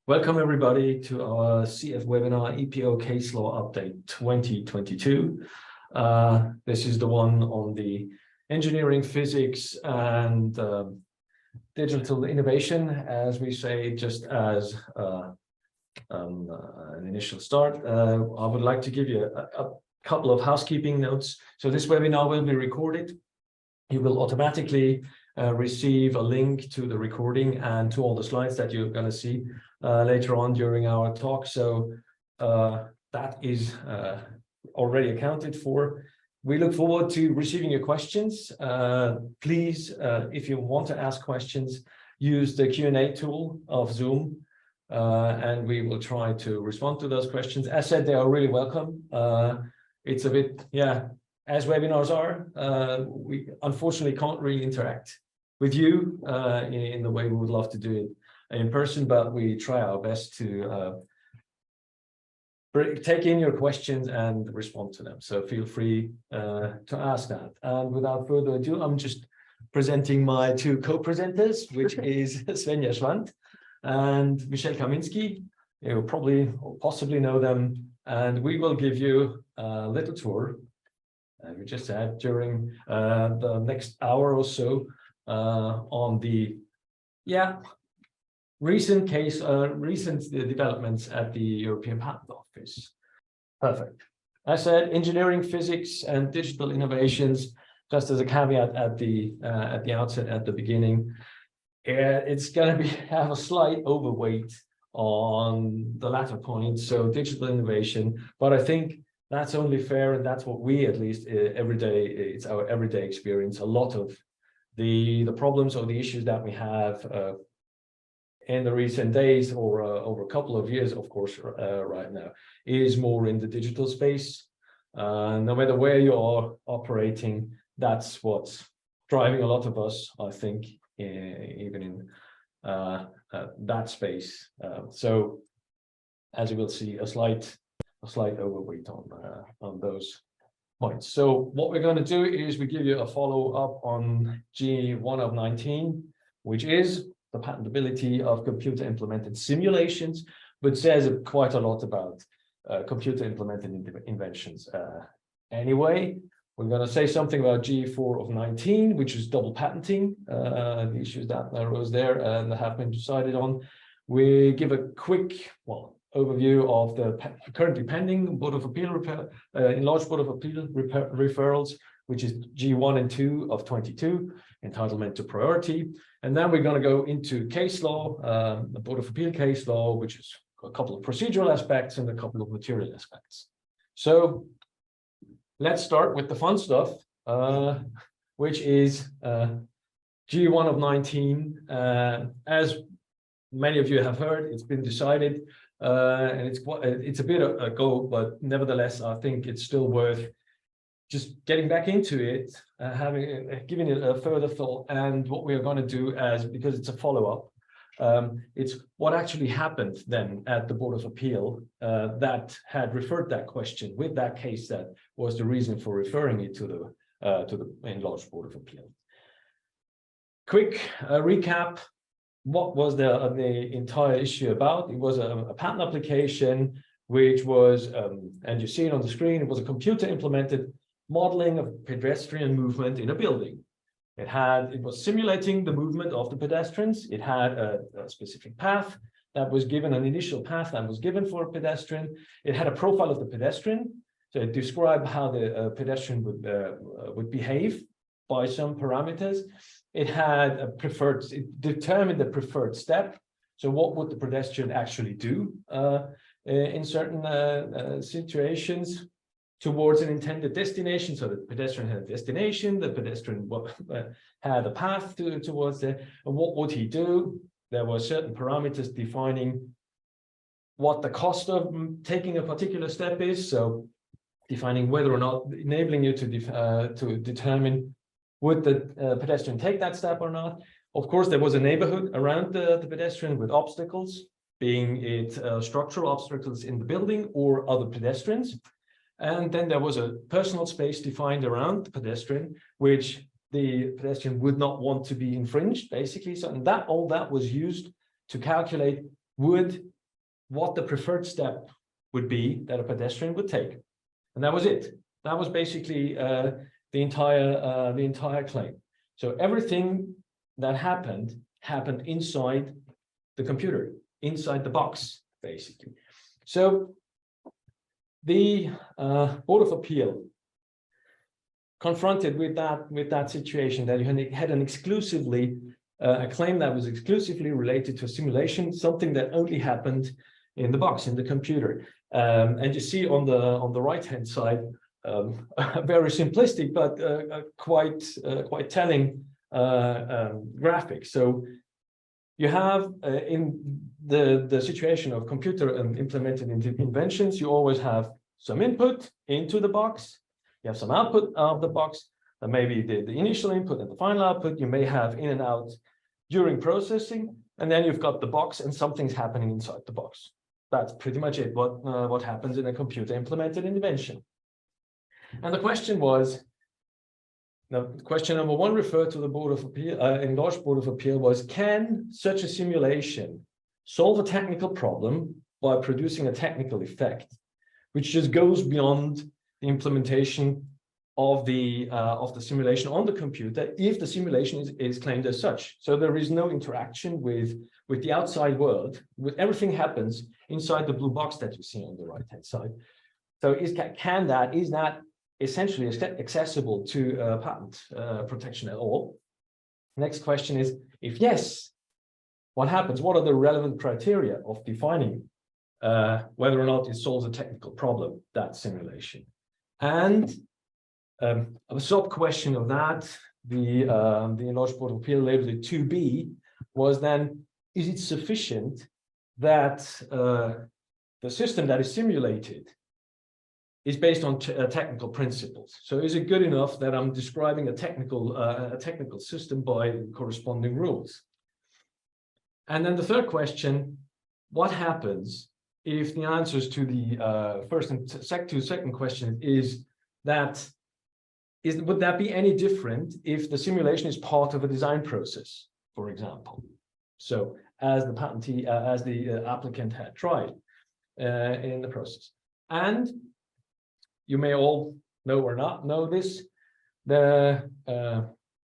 Welcome everybody to our CFWebinar EPO Case Law Update 2022. This is the one on the engineering, physics, and digital innovation, as we say, just as an initial start. I would like to give you a couple of housekeeping notes. So this webinar will be recorded. You will automatically receive a link to the recording and to all the slides that you're going to see later on during our talk. So that is already accounted for. We look forward to receiving your questions. Please, if you want to ask questions, use the Q&A tool of Zoom, and we will try to respond to those questions. As said, they are really welcome. It's a bit, as webinars are, we unfortunately can't really interact with you in the way we would love to do it in person, but we try our best to take in your questions and respond to them. So feel free to ask that. And without further ado, I'm just presenting my two co-presenters, which is Svenja Schwandt and Michelle Kaminski. You probably or possibly know them, and we will give you a little tour, as we just said, during the next hour or so on the recent developments at the European Patent Office. Perfect. I said engineering, physics, and digital innovations. Just as a caveat at the outset, at the beginning, it's going to have a slight overweight on the latter point, so digital innovation. But I think that's only fair, and that's what we, at least every day, it's our everyday experience. A lot of the problems or the issues that we have in the recent days or over a couple of years, of course, right now, is more in the digital space. No matter where you are operating, that's what's driving a lot of us, I think, even in that space. So, as you will see, a slight overweight on those points. So what we're going to do is we give you a follow-up on G1 of 19, which is the patentability of computer implemented simulations, but says quite a lot about computer implemented inventions. Anyway, we're going to say something about G4 of 19, which is double patenting, the issues that arose there and have been decided on. We give a quick, overview of the currently pending Board of Appeal enlarged Board of Appeal referrals, which is G1 and 2 of 22, entitlement to priority. And then we're going to go into case law, the Board of Appeal case law, which is a couple of procedural aspects and a couple of material aspects. So let's start with the fun stuff, which is G1 of 19. As many of you have heard, it's been decided, and it's a bit ago, but nevertheless, I think it's still worth just getting back into it, giving it a further thought. And what we are going to do, because it's a follow-up, it's what actually happened then at the Board of Appeal that had referred that question with that case that was the reason for referring it to the enlarged Board of Appeal. Quick recap. What was the entire issue about? It was a patent application, which was, and you see it on the screen, it was a computer implemented modeling of pedestrian movement in a building. It was simulating the movement of the pedestrians. It had a specific path that was given, an initial path that was given for a pedestrian. It had a profile of the pedestrian. So it described how the pedestrian would behave by some parameters. It had it determined the preferred step. So what would the pedestrian actually do in certain situations towards an intended destination? So the pedestrian had a destination, the pedestrian had a path towards there, and what would he do? There were certain parameters defining what the cost of taking a particular step is. So defining whether or not, enabling you to determine would the pedestrian take that step or not. Of course, there was a neighborhood around the pedestrian with obstacles, being it structural obstacles in the building or other pedestrians. And then there was a personal space defined around the pedestrian, which the pedestrian would not want to be infringed, basically. So and all that was used to calculate what the preferred step would be that a pedestrian would take. And that was it. That was basically the entire claim. So everything that happened inside the computer, inside the box, basically. So the Board of Appeal, confronted with that situation, that you had an a claim that was exclusively related to a simulation, something that only happened in the box, in the computer. And you see on the right-hand side, a very simplistic but quite telling graphic. So you have in the situation of computer and implemented inventions, you always have some input into the box, you have some output of the box, and maybe the initial input and the final output. You may have in and out during processing, and then you've got the box and something's happening inside the box. That's pretty much it, what happens in a computer implemented invention. And the question was, now, question number one referred to the Board of Appeal, enlarged Board of Appeal, was, can such a simulation solve a technical problem by producing a technical effect, which just goes beyond the implementation of the simulation on the computer, if the simulation is claimed as such. So there is no interaction with the outside world. Everything happens inside the blue box that you see on the right-hand side. So is that essentially accessible to patent protection at all? Next question is, if yes, what happens? What are the relevant criteria of defining whether or not it solves a technical problem, that simulation? And a sub-question of that, the enlarged Board of Appeal labeled it 2B, was then, is it sufficient that the system that is simulated is based on technical principles? So is it good enough that I'm describing a technical system by corresponding rules? And then the third question, what happens if the answers to the first and second question is that, would that be any different if the simulation is part of a design process, for example? So as the patentee, as the applicant had tried in the process. And you may all know or not know this, the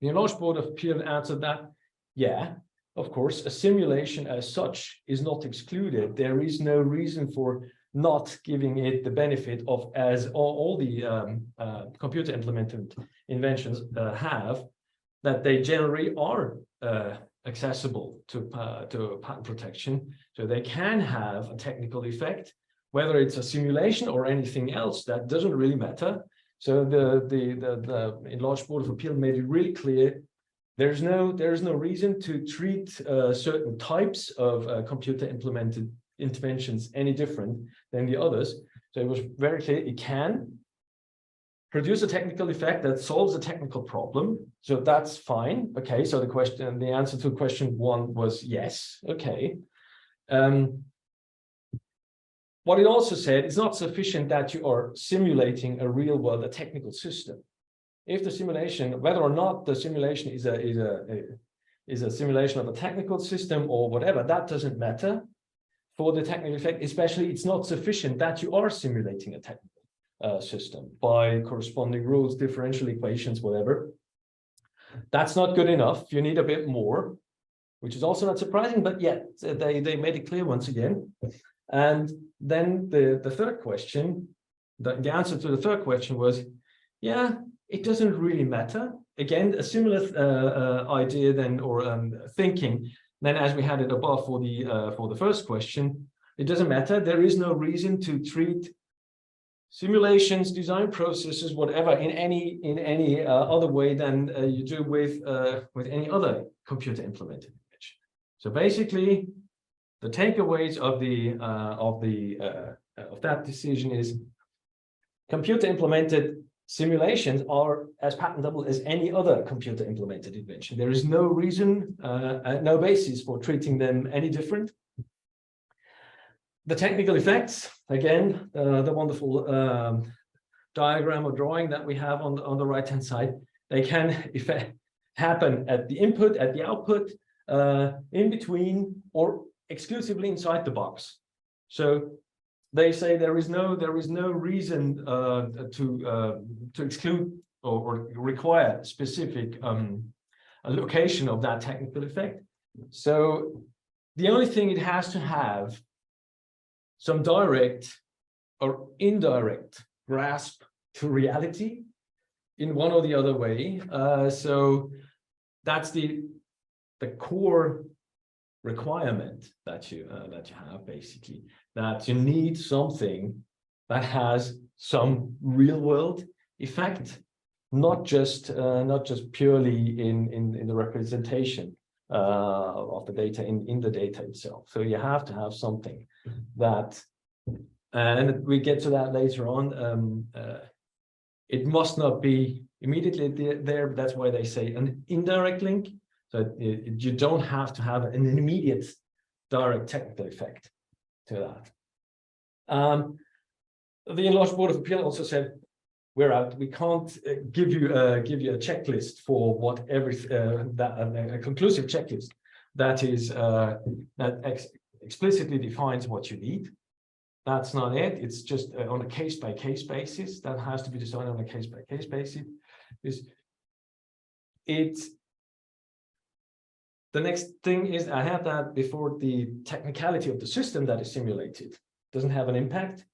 enlarged Board of Appeal answered that, yeah, of course, a simulation as such is not excluded. There is no reason for not giving it the benefit of, as all the computer implemented inventions have, that they generally are accessible to patent protection. So they can have a technical effect, whether it's a simulation or anything else, that doesn't really matter. So the enlarged Board of Appeal made it really clear there's no reason to treat certain types of computer implemented interventions any different than the others. So it was very clear it can produce a technical effect that solves a technical problem. So that's fine. Okay, so the answer to question one was yes. Okay. What it also said, it's not sufficient that you are simulating a real world, a technical system. If the simulation, whether or not the simulation is a simulation of a technical system or whatever, that doesn't matter for the technical effect. Especially, it's not sufficient that you are simulating a technical system by corresponding rules, differential equations, whatever. That's not good enough. You need a bit more, which is also not surprising, but yet they made it clear once again. And then the third question, the answer to the third question was, yeah, it doesn't really matter. Again, a similar idea then, or thinking, then as we had it above for the first question. It doesn't matter. There is no reason to treat simulations, design processes, whatever, in any other way than you do with any other computer implemented invention. So basically, the takeaways of that decision is computer implemented simulations are as patentable as any other computer implemented invention. There is no reason, no basis for treating them any different. The technical effects, again, the wonderful diagram or drawing that we have on the right-hand side, they can happen at the input, at the output, in between, or exclusively inside the box. So they say there is no reason to exclude or require specific location of that technical effect. So the only thing it has to have some direct or indirect grasp to reality in one or the other way. So that's the core requirement that you have, basically, that you need something that has some real world effect, not just purely in the representation of the data in the data itself. So you have to have something that, and we get to that later on. It must not be immediately there, but that's why they say an indirect link. So you don't have to have an immediate direct technical effect to that. The Enlarged Board of Appeal also said, we're out. We can't give you a checklist for what a conclusive checklist that is that explicitly defines what you need. That's not it. It's just on a case-by-case basis. That has to be decided on a case-by-case basis. The next thing is, I have that before, the technicality of the system that is simulated doesn't have an impact.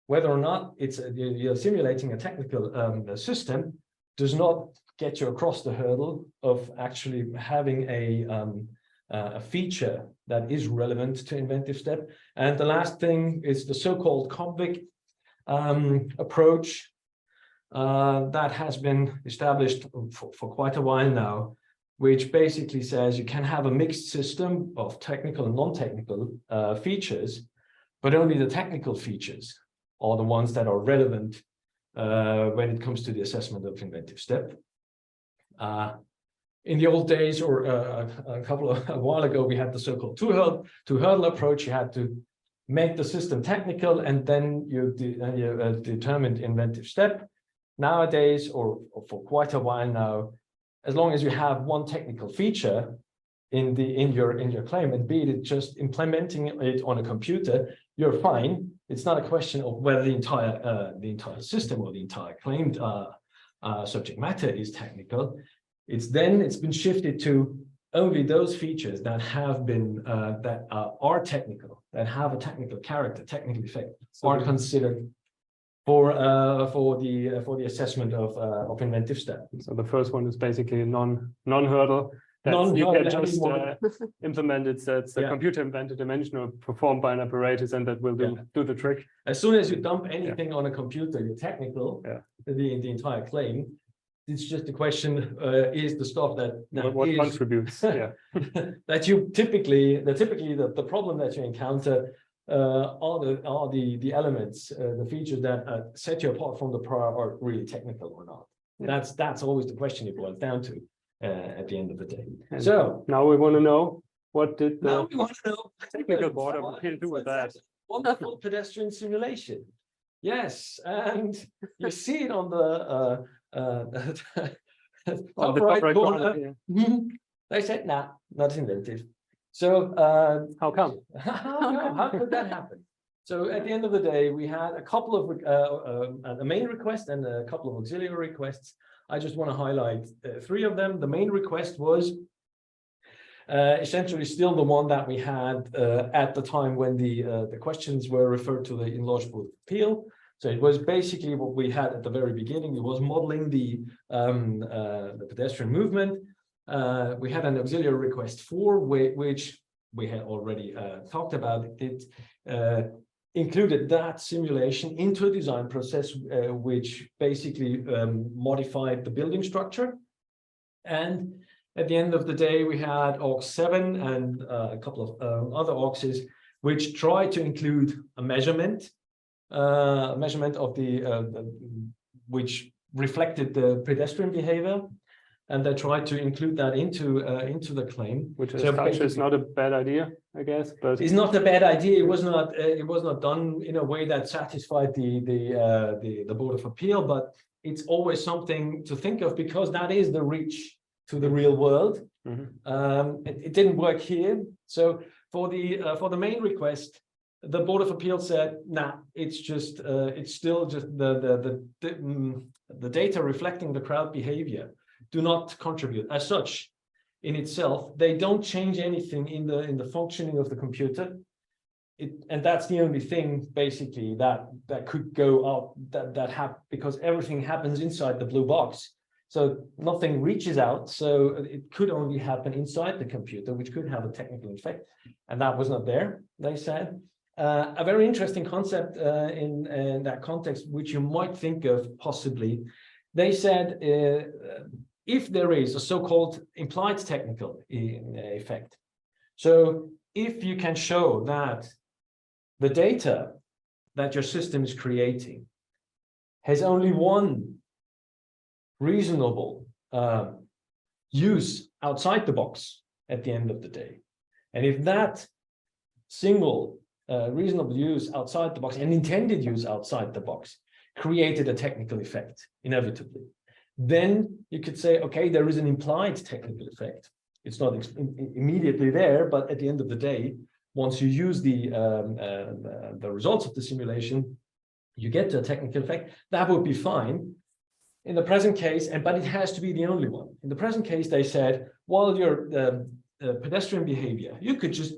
Whether or not it's you're simulating a technical system does not get you across the hurdle of actually having a feature that is relevant to inventive step. And the last thing is the so-called convict approach that has been established for quite a while now, which basically says you can have a mixed system of technical and non-technical features, but only the technical features are the ones that are relevant when it comes to the assessment of inventive step. In the old days, or a while ago, we had the so-called two-hurdle approach. You had to make the system technical, and then you determined inventive step. Nowadays, or for quite a while now, as long as you have one technical feature in your claim, and be it just implementing it on a computer, you're fine. It's not a question of whether the entire system or the entire claimed subject matter is technical. It's been shifted to only those features that have been that are technical, that have a technical character, technical effect, are considered for the assessment of inventive step. So the first one is basically non-hurdle. You can just implement it. That's a computer invented dimension or performed by an apparatus, and that will do the trick. As soon as you dump anything on a computer, you're technical. The entire claim. It's just a question: is the stuff that what contributes? That you typically the problem that you encounter are the elements, the features that set you apart from the prior are really technical or not. That's always the question it boils down to at the end of the day. And so now we want to know, what did the technical board of appeal do with that? Wonderful pedestrian simulation. Yes, and you see it on the top right corner. They said, nah, not inventive. So how come? How could that happen? So at the end of the day, we had a couple of a main request and a couple of auxiliary requests. I just want to highlight three of them. The main request was essentially still the one that we had at the time when the questions were referred to the Enlarged Board of Appeal. So it was basically what we had at the very beginning. It was modeling the pedestrian movement. We had an auxiliary request 4, which we had already talked about. It included that simulation into a design process, which basically modified the building structure. And at the end of the day, we had AUX 7 and a couple of other AUXes, which tried to include a measurement of the which reflected the pedestrian behavior, and they tried to include that into the claim. Which is not a bad idea, I guess. But it's not a bad idea. It was not done in a way that satisfied the Board of Appeal, but it's always something to think of, because that is the reach to the real world. It didn't work here. So for the main request, the Board of Appeal said, nah, it's just it's still just the data reflecting the crowd behavior do not contribute as such in itself. They don't change anything in the functioning of the computer. And that's the only thing basically that could go up because everything happens inside the blue box. So nothing reaches out. So it could only happen inside the computer, which could have a technical effect. And that was not there, they said. A very interesting concept in that context, which you might think of possibly, they said if there is a so-called implied technical effect. So if you can show that the data that your system is creating has only one reasonable use outside the box at the end of the day, and if that single reasonable use outside the box and intended use outside the box created a technical effect inevitably, then you could say, okay, there is an implied technical effect. It's not immediately there, but at the end of the day, once you use the results of the simulation, you get to a technical effect. That would be fine in the present case, but it has to be the only one. In the present case, they said, well, your pedestrian behavior, you could just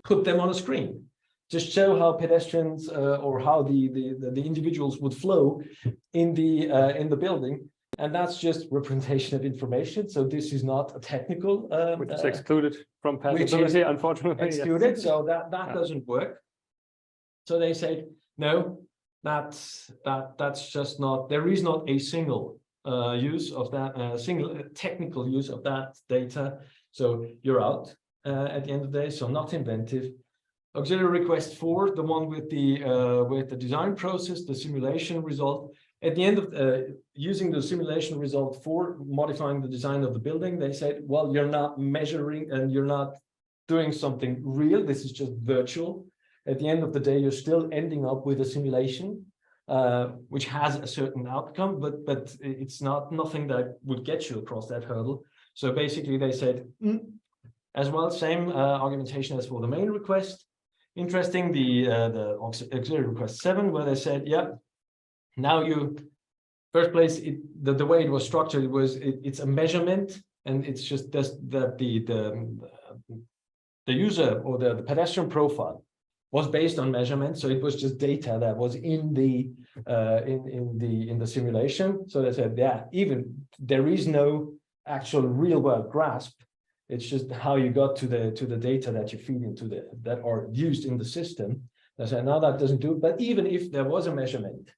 put them on a screen. Just show how pedestrians or how the individuals would flow in the building, and that's just representation of information. So this is not a technical, which is excluded from patentability, unfortunately. Excluded, yes. So that doesn't work. So they said no, that's just not. There is not a single use of that single technical use of that data. So you're out at the end of the day. So not inventive. Auxiliary request 4, the one with the design process, the simulation result. At the end of using the simulation result for modifying the design of the building, they said, well, you're not measuring and you're not doing something real. This is just virtual. At the end of the day, you're still ending up with a simulation, which has a certain outcome, but it's nothing that would get you across that hurdle. So basically, they said, as well, same argumentation as for the main request. Interesting, the auxiliary request 7, where they said, yeah, now you first place the way it was structured, it's a measurement, and it's just that the user or the pedestrian profile was based on measurement, so it was just data that was in the simulation. So they said, yeah, even there is no actual real world grasp. It's just how you got to the data that you feed into that are used in the system. They said, no, that doesn't do it. But even if there was a measurement,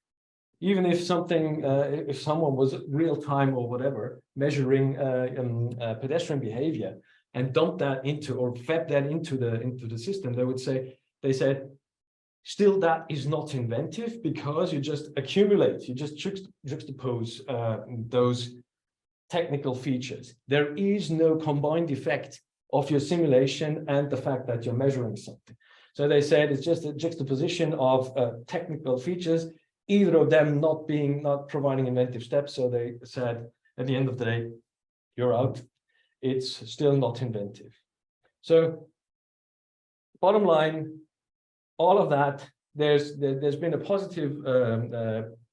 even if something, if someone was real time or whatever measuring pedestrian behavior and dumped that into or fed that into the system, they said, still that is not inventive because you just accumulate, you just juxtapose those technical features. There is no combined effect of your simulation and the fact that you're measuring something. So they said it's just a juxtaposition of technical features, either of them not providing inventive steps. So they said at the end of the day, you're out. It's still not inventive. So bottom line, all of that, there's been a positive,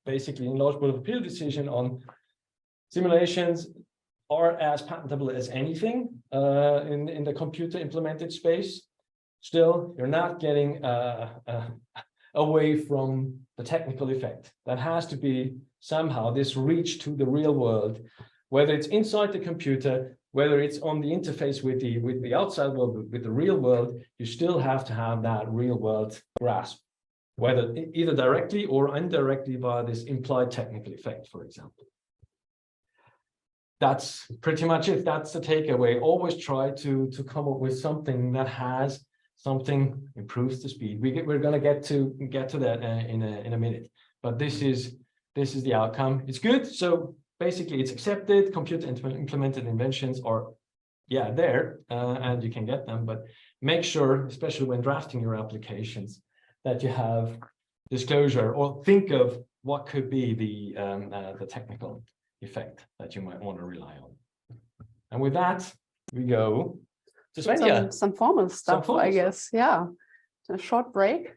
basically enlarged Board of Appeal decision on simulations are as patentable as anything in the computer implemented space. Still, you're not getting away from the technical effect. That has to be somehow this reach to the real world, whether it's inside the computer, whether it's on the interface with the outside world, with the real world, you still have to have that real world grasp, whether either directly or indirectly via this implied technical effect, for example. That's pretty much it. That's the takeaway. Always try to come up with something that has something improves the speed. We're going to get to that in a minute. But this is the outcome. It's good. So basically, it's accepted. Computer implemented inventions are there, and you can get them. But make sure, especially when drafting your applications, that you have disclosure or think of what could be the technical effect that you might want to rely on. And with that, we go to some formal stuff, I guess. Yeah, a short break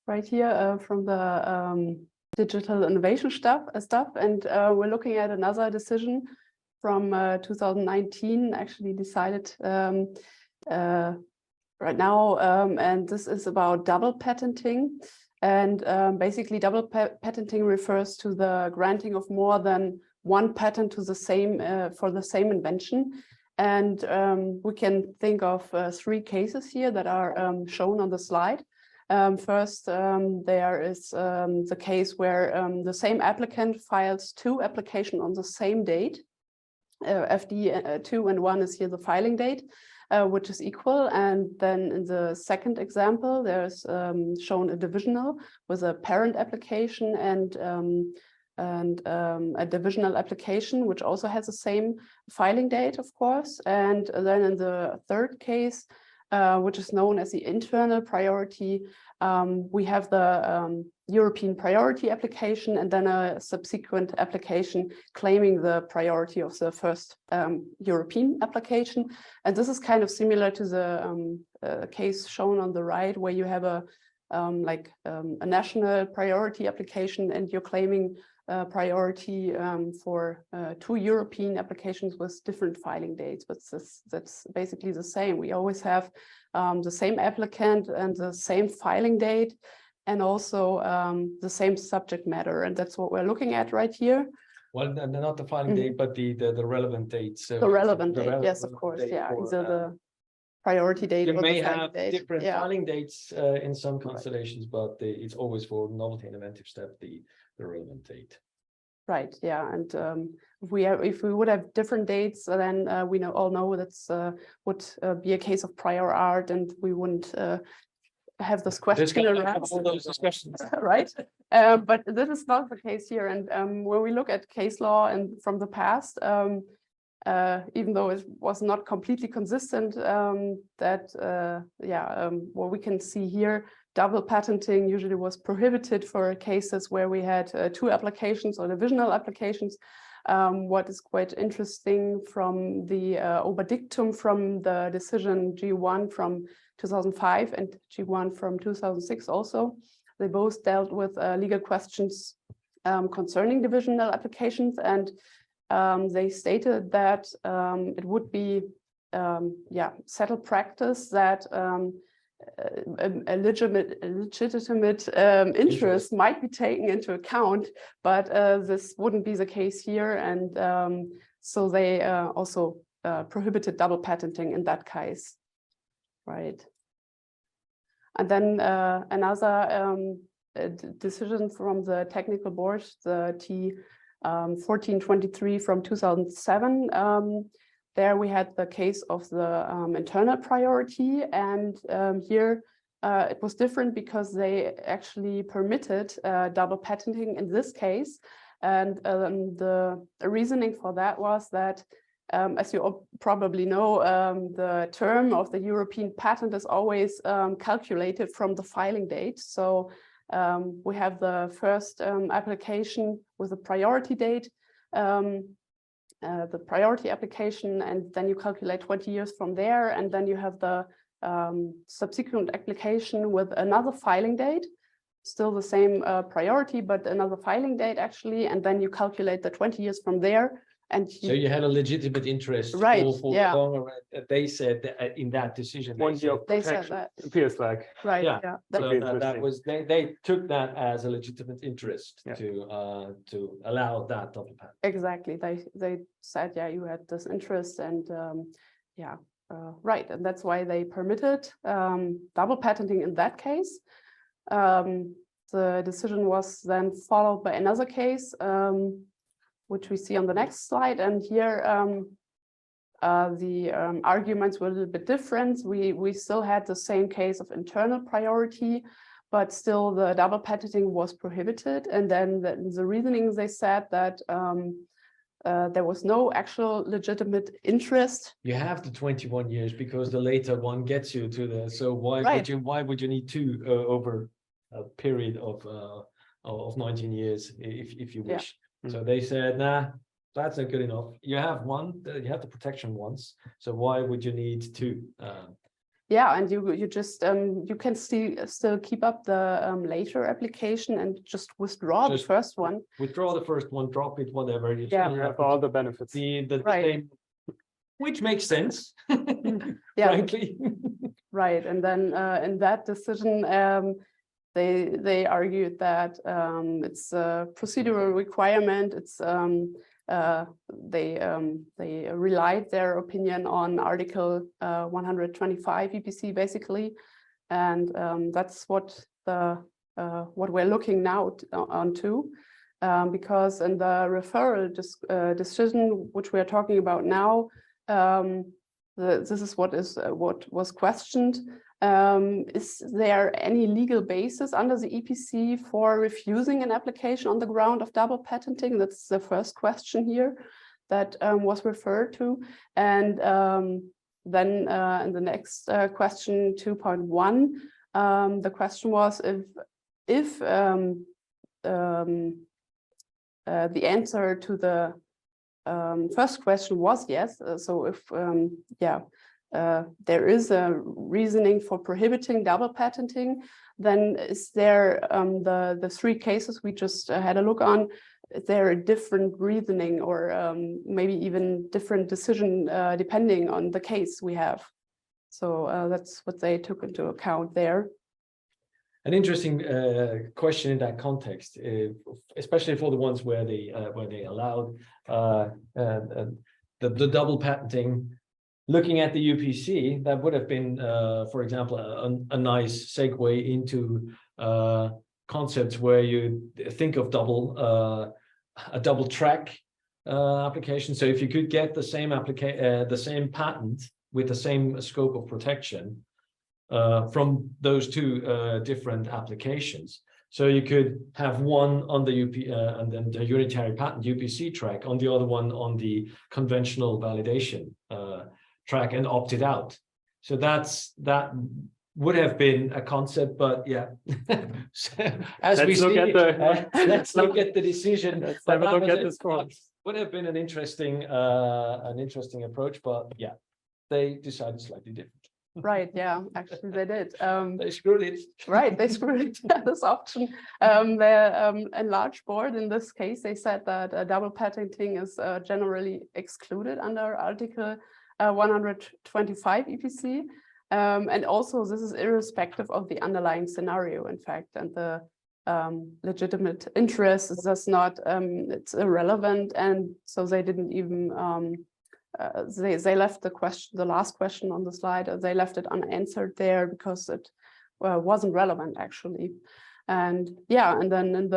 right here from the digital innovation stuff, and we're looking at another decision from 2019, actually decided right now, and this is about double patenting. And basically, double patenting refers to the granting of more than one patent to the same for the same invention. And we can think of 3 cases here that are shown on the slide. First, there is the case where the same applicant files 2 applications on the same date. FD 2 and 1 is here the filing date, which is equal. And then in the second example, there's shown a divisional with a parent application and a divisional application, which also has the same filing date, of course. And then in the third case, which is known as the internal priority, we have the European priority application and then a subsequent application claiming the priority of the first European application. And this is kind of similar to the case shown on the right, where you have a national priority application and you're claiming priority for 2 European applications with different filing dates, but that's basically the same. We always have the same applicant and the same filing date, and also the same subject matter, and that's what we're looking at right here. Well, not the filing date, but the relevant dates. The relevant date, yes, of course, yeah. These are the priority date. You may have different filing dates in some constellations, but it's always for novelty and inventive step the relevant date. Right. Yeah, and if we would have different dates, then we all know that's would be a case of prior art, and we wouldn't have this question around all those discussions, right? But this is not the case here. And when we look at case law and from the past, even though it was not completely consistent, what we can see here, double patenting usually was prohibited for cases where we had 2 applications or divisional applications. What is quite interesting from the oberdictum from the decision G1 from 2005 and G1 from 2006 also, they both dealt with legal questions concerning divisional applications, and they stated that it would be settled practice that a legitimate interest might be taken into account, but this wouldn't be the case here, and so they also prohibited double patenting in that case, right? And then another decision from the technical board, the T 1423 from 2007. There we had the case of the internal priority, and here it was different because they actually permitted double patenting in this case. And the reasoning for that was that, as you all probably know, the term of the European patent is always calculated from the filing date. So we have the first application with a priority date, the priority application, and then you calculate 20 years from there, and then you have the subsequent application with another filing date, still the same priority, but another filing date actually, and then you calculate the 20 years from there. And so you had a legitimate interest, right? Longer, they said that in that decision. They said that appears like, right? Yeah. So that was they took that as a legitimate interest to allow that double patent. Exactly. They said, yeah, you had this interest, and right, and that's why they permitted double patenting in that case. The decision was then followed by another case, which we see on the next slide. And here the arguments were a little bit different. We still had the same case of internal priority, but still the double patenting was prohibited. And then the reasoning, they said that there was no actual legitimate interest. You have the 21 years because the later one gets you to the, so why would you need 2 over a period of 19 years if you wish? So they said, nah, That's not good enough. You have one, you have the protection once. So why would you need two? Yeah, and you just you can still keep up the later application and just withdraw the first one. Withdraw the first one, drop it, whatever. You Yeah, You have all the benefits. the right. same, which makes sense. Yeah, frankly. right. And then in that decision, they argued that it's a procedural requirement. It's they relied their opinion on Article 125 EPC basically, and that's what we're looking now onto, because in the referral decision which we are talking about now, this is what was questioned. Is there any legal basis under the EPC for refusing an application on the ground of double patenting? That's the first question here that was referred to. And then in the next question 2.1, the question was if the answer to the first question was yes. So if there is a reasoning for prohibiting double patenting, then is there the three cases we just had a look on, is there a different reasoning or maybe even different decision depending on the case we have? So that's what they took into account there. An interesting question in that context, especially for the ones where they allowed the double patenting. Looking at the UPC, that would have been, for example, a nice segue into concepts where you think of a double track application. So if you could get the same patent with the same scope of protection from those two different applications. So you could have one on the and then the unitary patent UPC track, on the other one on the conventional validation track, and opt it out. So that would have been a concept, but yeah. As we see, let's look at the decision. Let's have a look at this one. Would have been an interesting approach, but yeah, they decided slightly different. Right, yeah, actually they did. They screwed it. Right, they screwed it, this option. The enlarged board, in this case, they said that double patenting is generally excluded under Article 125 EPC. And also this is irrespective of the underlying scenario, in fact, and the legitimate interest is just not, it's irrelevant. And so they didn't even, they left the last question on the slide, they left it unanswered there because it wasn't relevant actually. And yeah, and then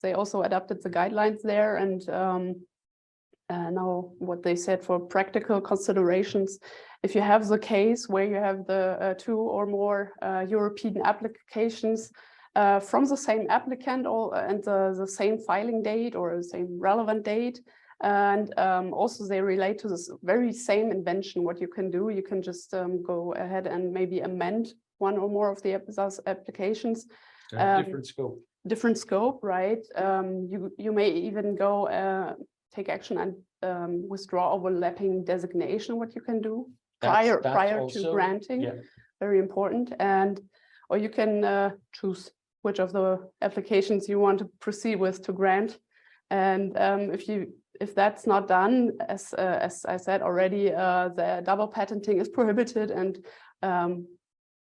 they also adapted the guidelines there, and now what they said for practical considerations, if you have the case where you have the two or more European applications from the same applicant and the same filing date or the same relevant date, and also they relate to this very same invention, what you can do, you can just go ahead and maybe amend one or more of the applications. Different scope. Different scope, right? You may even go take action and withdraw overlapping designation, what you can do prior also, to granting, yeah. Very important. And or you can choose which of the applications you want to proceed with to grant. And if that's not done, as I said already, the double patenting is prohibited, and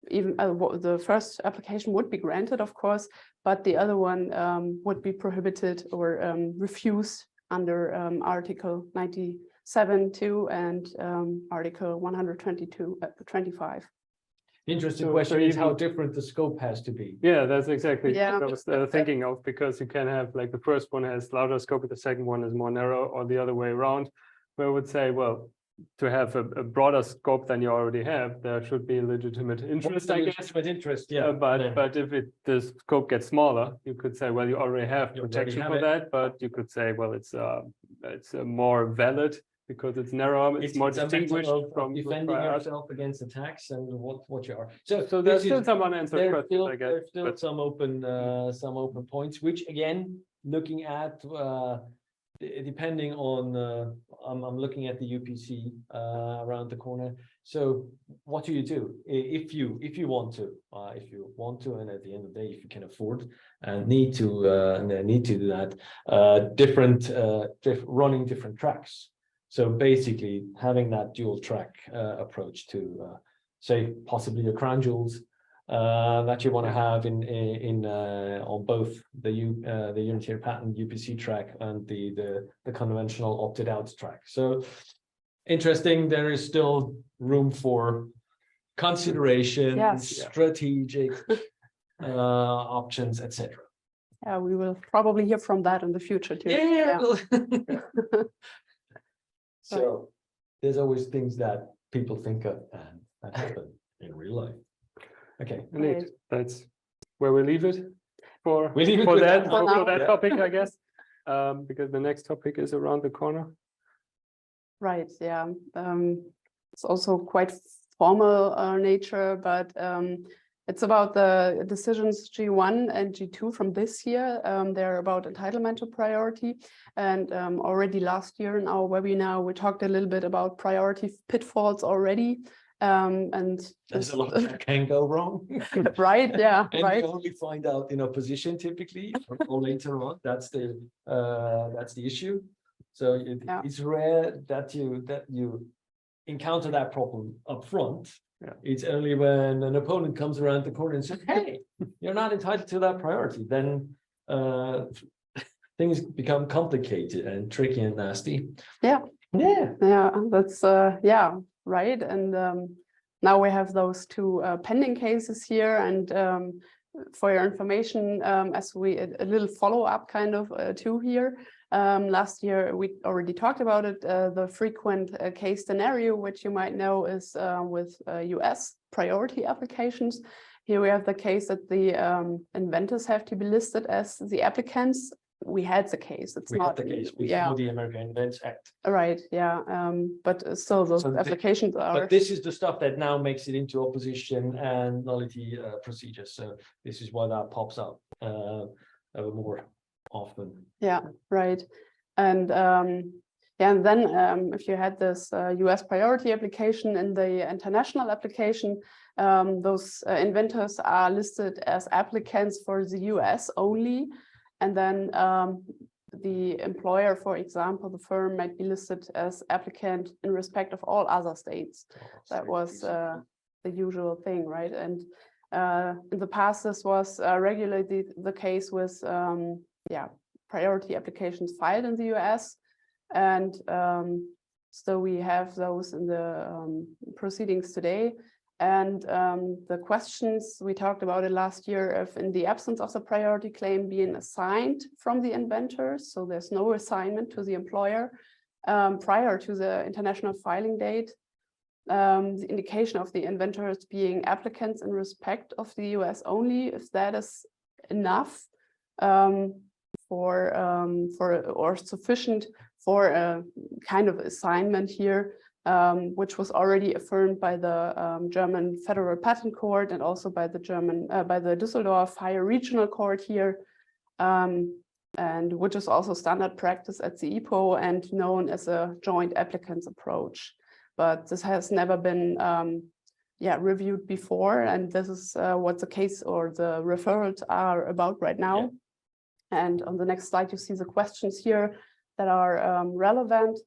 even the first application would be granted, of course, but the other one would be prohibited or refused under Article 97.2 and Article 122.25. Interesting question is how different the scope has to be. Yeah, that's exactly what I was thinking of, because you can have like the first one has larger scope, the second one is more narrow, or the other way around, where I would say, well, to have a broader scope than you already have, there should be a legitimate interest, I guess. Legitimate interest, yeah. But if the scope gets smaller, you could say, well, you already have protection for that, but you could say, well, it's more valid because it's narrower, it's more distinguished from defending yourself against attacks and what you are. So there's still some unanswered questions, I guess. There's still some open points, which again, looking at depending on, I'm looking at the UPC around the corner. So what do? If you want to, and at the end of the day, if you can afford and need to do that, running different tracks. So basically having that dual track approach to say possibly your crown jewels that you want to have in on both the unitary patent UPC track and the conventional opted out track. So interesting. There is still room for consideration, Yes. strategic options, etc. Yeah, we will probably hear from that in the future too. Yeah. So there's always things that people think of and that happen in real life. Okay. Indeed. That's where we leave it for with that that. topic, I guess, because the next topic is around the corner. Right. Yeah. It's also quite formal nature, but it's about the decisions G1 and G2 from this year. They're about entitlement to priority. And already last year in our webinar, we talked a little bit about priority pitfalls already. And there's a lot that can go wrong. Right. Yeah. And right. you only find out in opposition typically or later on. That's the issue. So it's rare that you encounter that problem up front. Yeah. Mm-hmm. It's only when an opponent comes around the corner and says, hey, you're not entitled to that priority, then things become complicated and tricky and nasty. Yeah. Yeah. Yeah. That's right. And now we have those two pending cases here. And for your information, as a little follow-up kind of too here. Last year, we already talked about it. The frequent case scenario, which you might know is with US priority applications. Here we have the case that the inventors have to be listed as the applicants. We had the case. It's not the case before the American Invents Act. Right. Yeah. But still, those applications are. But this is the stuff that now makes it into opposition and nullity procedures. So this is why that pops up more often. Yeah. Right. And and then if you had this US priority application in the international application, those inventors are listed as applicants for the US only. And then the employer, for example, the firm might be listed as applicant in respect of all other states. That was the usual thing, right? And in the past, this was regularly the case with priority applications filed in the US. And so we have those in the proceedings today. And the questions, we talked about it last year, if in the absence of the priority claim being assigned from the inventors, so there's no assignment to the employer prior to the international filing date, the indication of the inventors being applicants in respect of the US only, if that is enough or sufficient for a kind of assignment here, which was already affirmed by the German Federal Patent Court and also by the Düsseldorf Higher Regional Court here, and which is also standard practice at the EPO and known as a joint applicants approach. But this has never been reviewed before, and this is what the case or the referrals are about right now. Yeah. And on the next slide, you see the questions here that are relevant.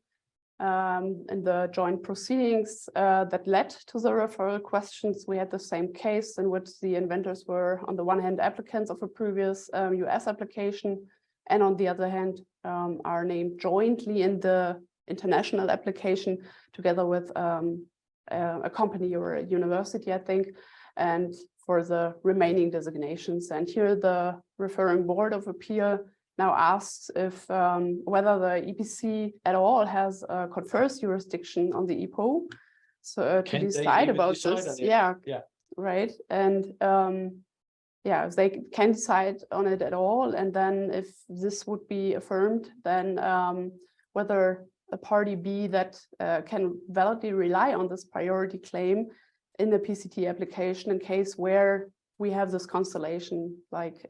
In the joint proceedings that led to the referral questions, we had the same case in which the inventors were, on the one hand, applicants of a previous US application, and on the other hand, are named jointly in the international application together with a company or a university, I think, and for the remaining designations. And here the referring board of appeal now asks if whether the EPC at all has confers jurisdiction on the EPO, so to decide about this. Yeah, right. And if they can decide on it at all, and then if this would be affirmed, then whether a party B that can validly rely on this priority claim in the PCT application in case where we have this constellation, like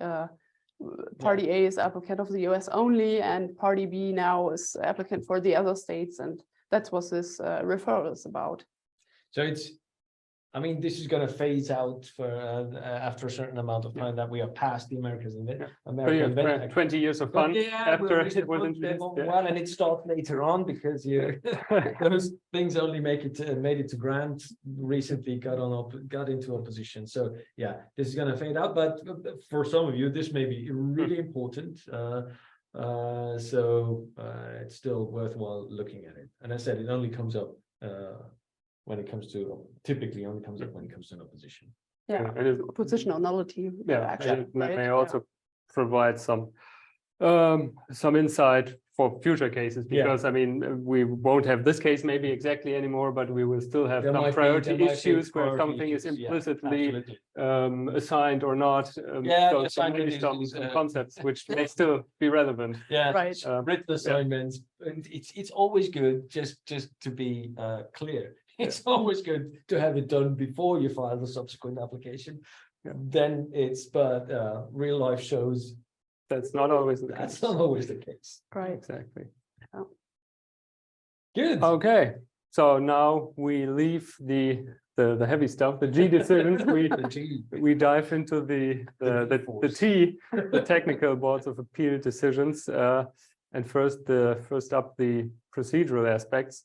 party A is applicant of the US only, and party B now is applicant for the other states, and that's what this referral is about. So I mean, this is going to phase out for after a certain amount of time that we are past the Americans and American 20 years of fun after it was introduced. Well, and it starts later on because those things only made it to grant recently, got into opposition. So yeah, this is going to fade out, but for some of you, this may be really important. So it's still worthwhile looking at it. And I said it only comes up when it comes to typically only comes up when it comes to an opposition. Yeah, oppositional nullity. Yeah, action, it may also provide some insight for future cases, because I mean, we won't have this case maybe exactly anymore, but we will still have some priority issues where something is implicitly assigned or not. So some concepts which may still be relevant. Yeah, right. Written assignments. And it's always good just to be clear. It's always good to have it done before you file the subsequent application. Then but real life shows that's not always the case. case. Not always the case. Right. Exactly. Oh. Good. Okay. So now we leave the heavy stuff, the G decisions. We dive into the T, the technical boards of appeal decisions. And first up, the procedural aspects.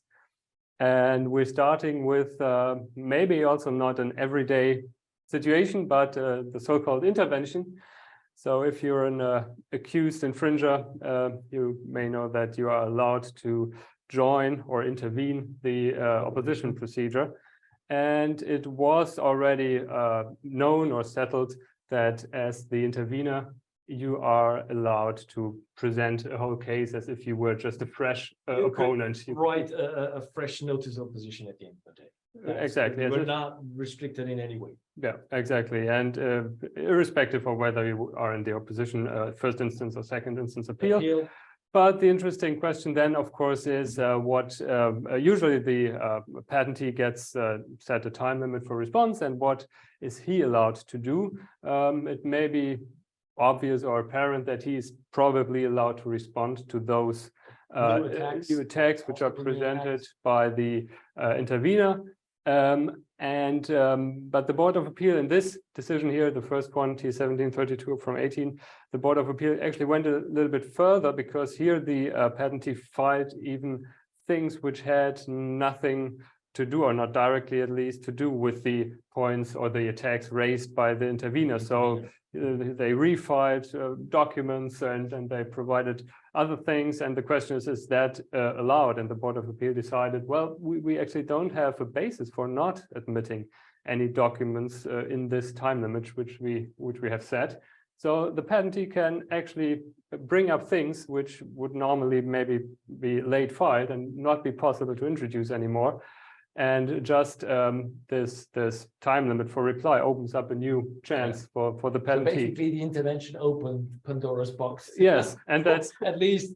And we're starting with maybe also not an everyday situation, but the so-called intervention. So if you're an accused infringer, you may know that you are allowed to join or intervene the opposition procedure. And it was already known or settled that as the intervener, you are allowed to present a whole case as if you were just a fresh opponent. You write a fresh notice of opposition at the end of the day. Exactly. We're not restricted in any way. Yeah, exactly. And irrespective of whether you are in the opposition, first instance or second instance appeal. But the interesting question then, of course, is what usually the patentee gets set a time limit for response, and what is he allowed to do? It may be obvious or apparent that he is probably allowed to respond to those new attacks which are presented by the intervener. But the Board of Appeal in this decision here, the first one, T1732 from 18, the Board of Appeal actually went a little bit further, because here the patentee filed even things which had nothing to do, or not directly at least, to do with the points or the attacks raised by the intervener. So they refiled documents and they provided other things. And the question is that allowed? And the Board of Appeal decided, well, we actually don't have a basis for not admitting any documents in this time limit which we have set. So the patentee can actually bring up things which would normally maybe be late filed and not be possible to introduce anymore. And just this time limit for reply opens up a new chance for the patentee. So basically, the intervention opened Pandora's box. Yes, and that's at least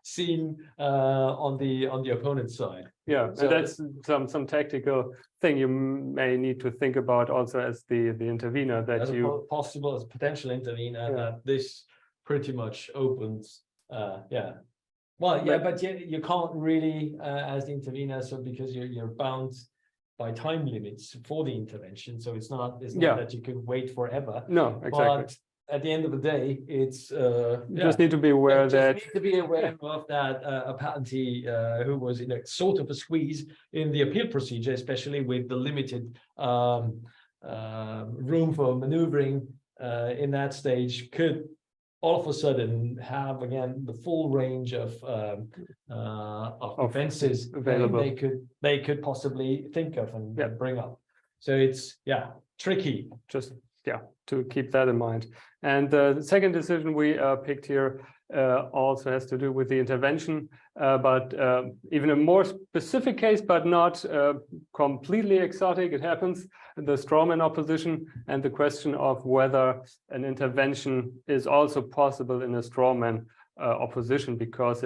seen on the opponent's side. Yeah, so that's some tactical thing you may need to think about also as the intervener, that as you possible as potential intervener, that this pretty much opens. Well, yeah, but you can't really, as the intervener, so because you're bound by time limits for the intervention, so it's not that you can wait forever. No, exactly. But at the end of the day, it's you just need to be aware of that a patentee who was in a sort of a squeeze in the appeal procedure, especially with the limited room for maneuvering in that stage, could all of a sudden have again the full range of offenses available they could possibly think of and bring up. So it's tricky. Just to keep that in mind. And the second decision we picked here also has to do with the intervention, but even a more specific case, but not completely exotic. It happens, the strawman opposition, and the question of whether an intervention is also possible in a strawman opposition, because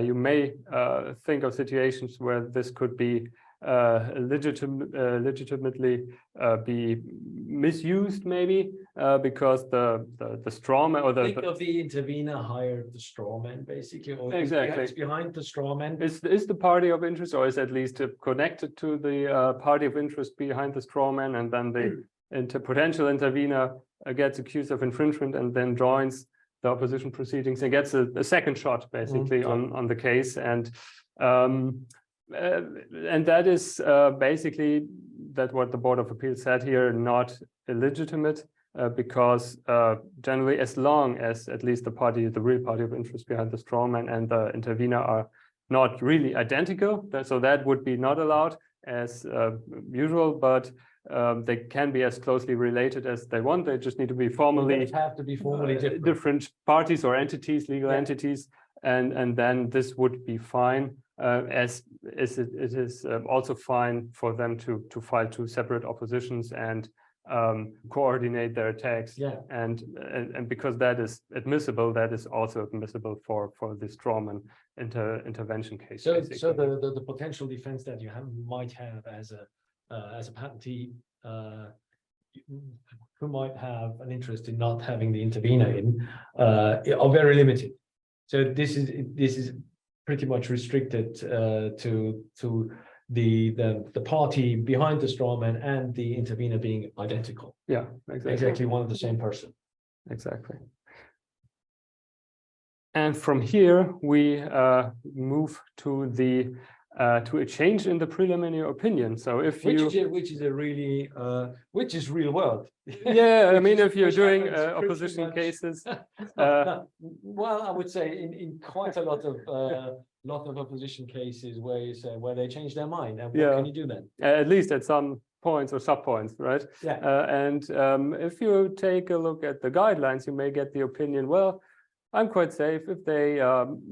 you may think of situations where this could be legitimately be misused, maybe because the strawman or Think of the intervener hired the strawman, basically, or Exactly. it's behind the strawman. is the party of interest, or is at least connected to the party of interest behind the strawman, and then the potential intervener gets accused of infringement and then joins the opposition proceedings and gets a second shot basically on the case, and that is basically that what the Board of Appeal said here, not illegitimate, because generally, as long as at least the real party of interest behind the strawman and the intervener are not really identical, so that would be not allowed as usual, but they can be as closely related as they want. They just need to be formally different parties or entities, legal entities, and then this would be fine. As it is also fine for them to file two separate oppositions and coordinate their attacks. And because that is admissible, that is also admissible for the strawman intervention case. So the potential defense that you might have as a patentee who might have an interest in not having the intervener in are very limited. So this is pretty much restricted to the party behind the strawman and the intervener being identical. Yeah, exactly one of the same person. Exactly. And from here we move to a change in the preliminary opinion. So if which is real world. Yeah, I mean, if you're doing opposition cases, well, I would say in quite a lot of opposition cases where you say they change their mind, and what can you do then? At least at some points or sub-points, right? And if you take a look at the guidelines, you may get the opinion, well, I'm quite safe if they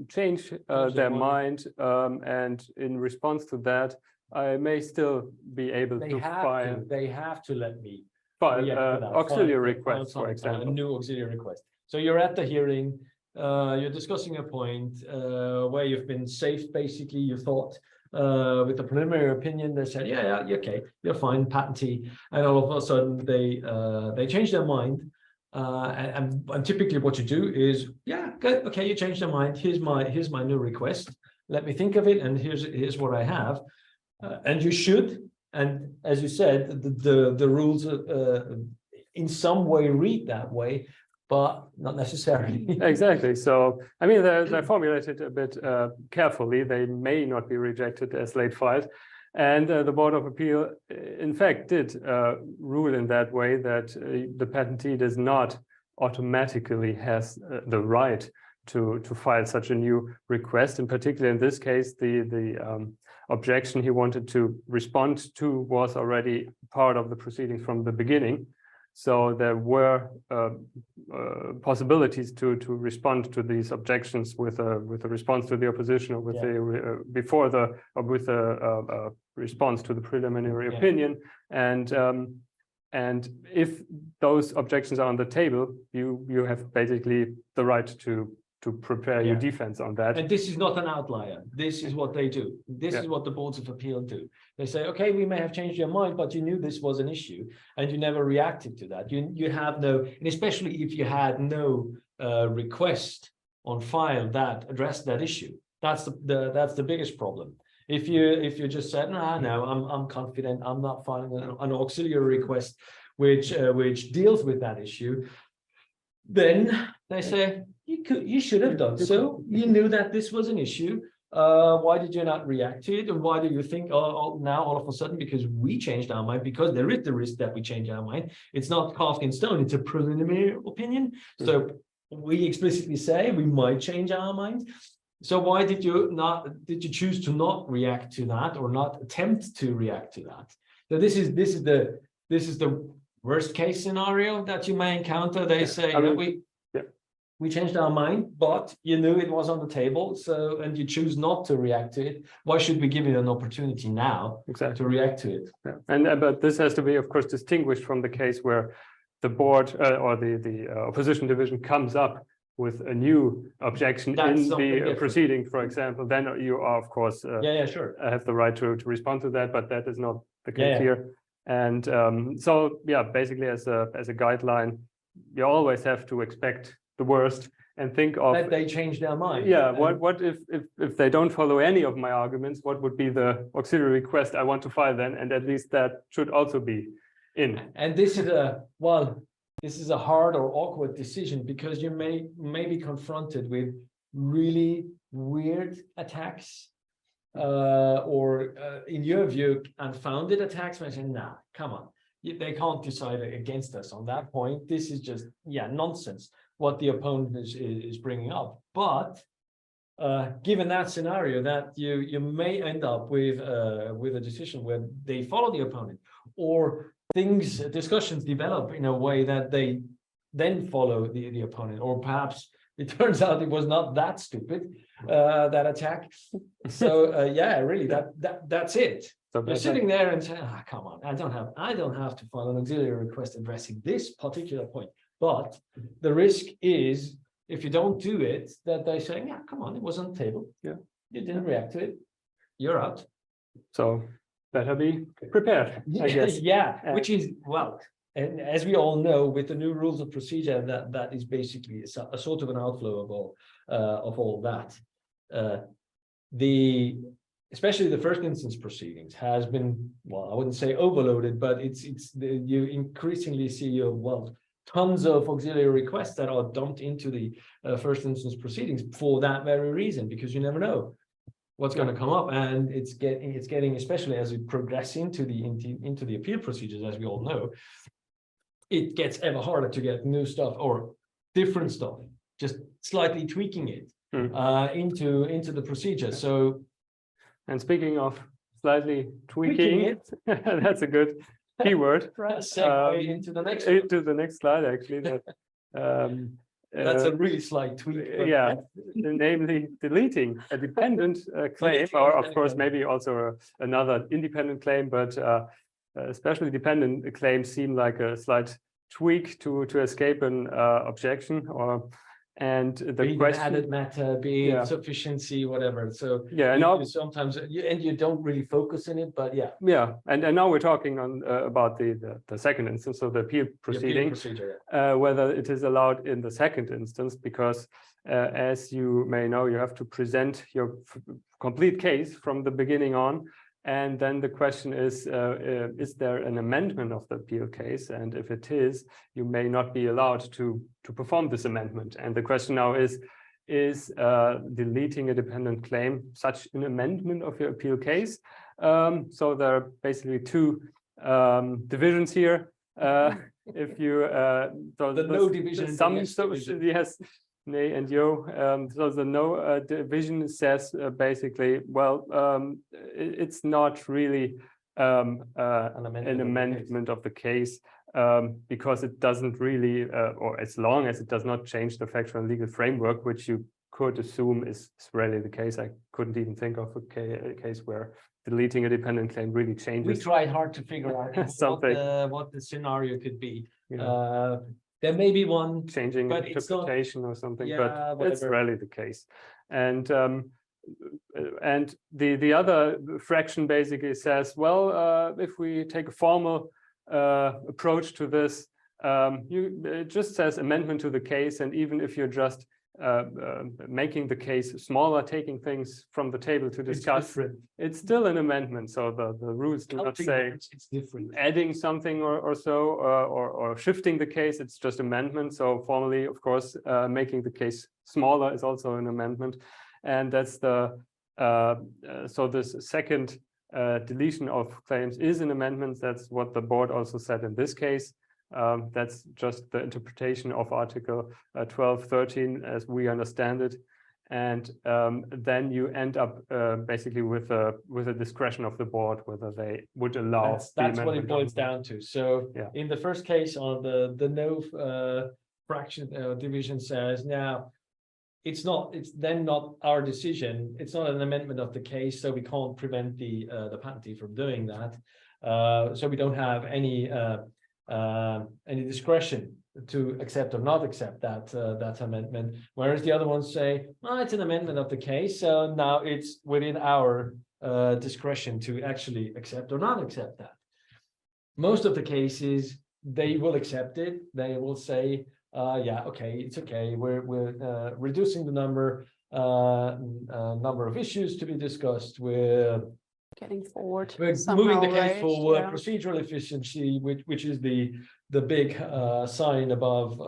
change their mind, and in response to that, I may still be able to file. They have to let me file auxiliary request, for example. A new auxiliary request. So you're at the hearing, you're discussing a point where you've been safe, basically, you thought with the preliminary opinion, they said, yeah, okay, you're fine, patentee, and all of a sudden they change their mind. And typically what you do is, good, okay, you changed your mind, here's my new request, let me think of it, and here's what I have. And you should, and as you said, the rules in some way read that way, but not necessarily. Exactly. So, I mean, they're formulated a bit carefully. They may not be rejected as late filed. And the Board of Appeal, in fact, did rule in that way that the patentee does not automatically has the right to file such a new request. In particular, in this case, the objection he wanted to respond to was already part of the proceedings from the beginning. So there were possibilities to respond to these objections with a response to the opposition, or with with a response to the preliminary opinion. And if those objections are on the table, you have basically the right to prepare your defense on that. And this is not an outlier. This is what they do. This is what the boards of appeal do. They say, okay, we may have changed your mind, but you knew this was an issue and you never reacted to that. You have no, and especially if you had no request on file that addressed that issue. That's the biggest problem. If you just said, no, I'm confident, I'm not filing an auxiliary request which deals with that issue, then they say you should have done so. You knew that this was an issue. Why did you not react to it? And why do you think now all of a sudden, because we changed our mind, because there is the risk that we change our mind, it's not carved in stone, it's a preliminary opinion. So we explicitly say we might change our mind. So why did you choose to not react to that, or not attempt to react to that? So this is the worst case scenario that you may encounter. They say, we changed our mind, but you knew it was on the table, and you choose not to react to it. Why should we give you an opportunity now to react to it? But this has to be, of course, distinguished from the case where the board or the opposition division comes up with a new objection in the proceeding, for example. Then you are, of course, have the right to respond to that, but that is not the case here. And so, yeah, basically as a guideline, you always have to expect the worst and think of that they change their mind. Yeah, what if they don't follow any of my arguments, what would be the auxiliary request I want to file then? And at least that should also be in. And this is a hard or awkward decision, because you may be confronted with really weird attacks, or in your view, unfounded attacks, when saying, nah, come on, they can't decide against us on that point. This is just, yeah, nonsense what the opponent is bringing up. But given that scenario, that you may end up with a decision where they follow the opponent, or discussions develop in a way that they then follow the opponent, or perhaps it turns out it was not that stupid, that attack. So yeah, really, that's it. So You're sitting there and saying, come on, I don't have to file an auxiliary request addressing this particular point. But the risk is, if you don't do it, that they're saying, yeah, come on, it was on the table. Yeah, you didn't react to it. You're out. So better be prepared, I guess. Yeah, which is, well, and as we all know, with the new rules of procedure, that is basically a sort of an outflow of all that. Especially the first instance proceedings has been, well, I wouldn't say overloaded, but you increasingly see tons of auxiliary requests that are dumped into the first instance proceedings for that very reason, because you never know what's going to come up, and it's getting, especially as we progress into the appeal procedures, as we all know, it gets ever harder to get new stuff or different stuff, just slightly tweaking it into the procedure. So, and speaking of slightly tweaking it, that's a good keyword. Segue into the next into the next slide, actually. That's a really slight tweak. Yeah, namely deleting a dependent claim, or of course maybe also another independent claim, but especially dependent claims seem like a slight tweak to escape an objection, and the question added matter, be it sufficiency, whatever. So yeah, and sometimes you don't really focus in it, but yeah. Yeah, and now we're talking on about the second instance, so the appeal proceeding, whether it is allowed in the second instance, because as you may know, you have to present your complete case from the beginning on. And then the question is there an amendment of the appeal case? And if it is, you may not be allowed to perform this amendment. And the question now is deleting a dependent claim such an amendment of your appeal case? So there are basically two divisions here. If you so the no division, yes. Nay and yo. So the no division says basically, well, it's not really an amendment of the case, because it doesn't really, or as long as it does not change the factual and legal framework, which you could assume is rarely the case. I couldn't even think of a case where deleting a dependent claim really changes. We tried hard to figure out something what the scenario could be. Yeah. There may be one changing but interpretation or something, yeah, but it's rarely the case. And the other fraction basically says, well, if we take a formal approach to this, it just says amendment to the case, and even if you're just making the case smaller, taking things from the table to discuss, it's still an amendment. So the rules do not say it's different, adding something or so, or shifting the case. It's just amendment. So formally, of course, making the case smaller is also an amendment. And that's the so this second deletion of claims is an amendment. That's what the board also said in this case. That's just the interpretation of Article 12.13 as we understand it, and then you end up basically with a discretion of the board whether they would allow. That's what it boils down to. So yeah. In the first case, on the no fraction division says, now it's then not our decision. It's not an amendment of the case, so we can't prevent the patentee from doing that. So we don't have any discretion to accept or not accept that amendment, whereas the other ones say, well, it's an amendment of the case, so now it's within our discretion to actually accept or not accept that. most of the cases, they will accept it. They will say, yeah, okay, it's okay. We're reducing the number of issues to be discussed. We're Getting forward. moving somehow, the case right? forward. Yeah. Procedural efficiency, which is the big sign above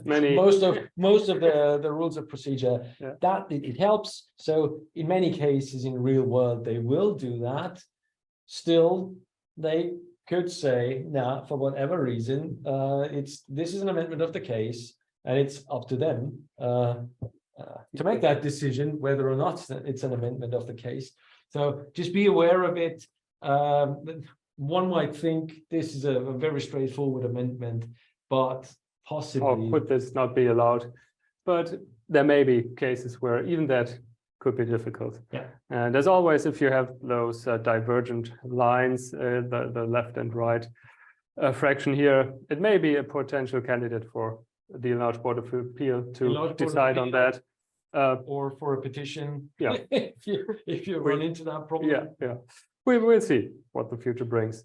Many most of the rules of procedure. Yeah. That it helps. So in many cases in real world, they will do that. Still, they could say, nah, for whatever reason, this is an amendment of the case, and it's up to them to make that decision whether or not it's an amendment of the case. So just be aware of it. One might think this is a very straightforward amendment, but possibly. Or could this not be allowed? But there may be cases where even that could be difficult. Yeah. And as always, if you have those divergent lines, the left and right fraction here, it may be a potential candidate for the enlarged Board of Appeal to decide on that. Or for a petition. Yeah. if you run into that problem. Yeah. We will see what the future brings.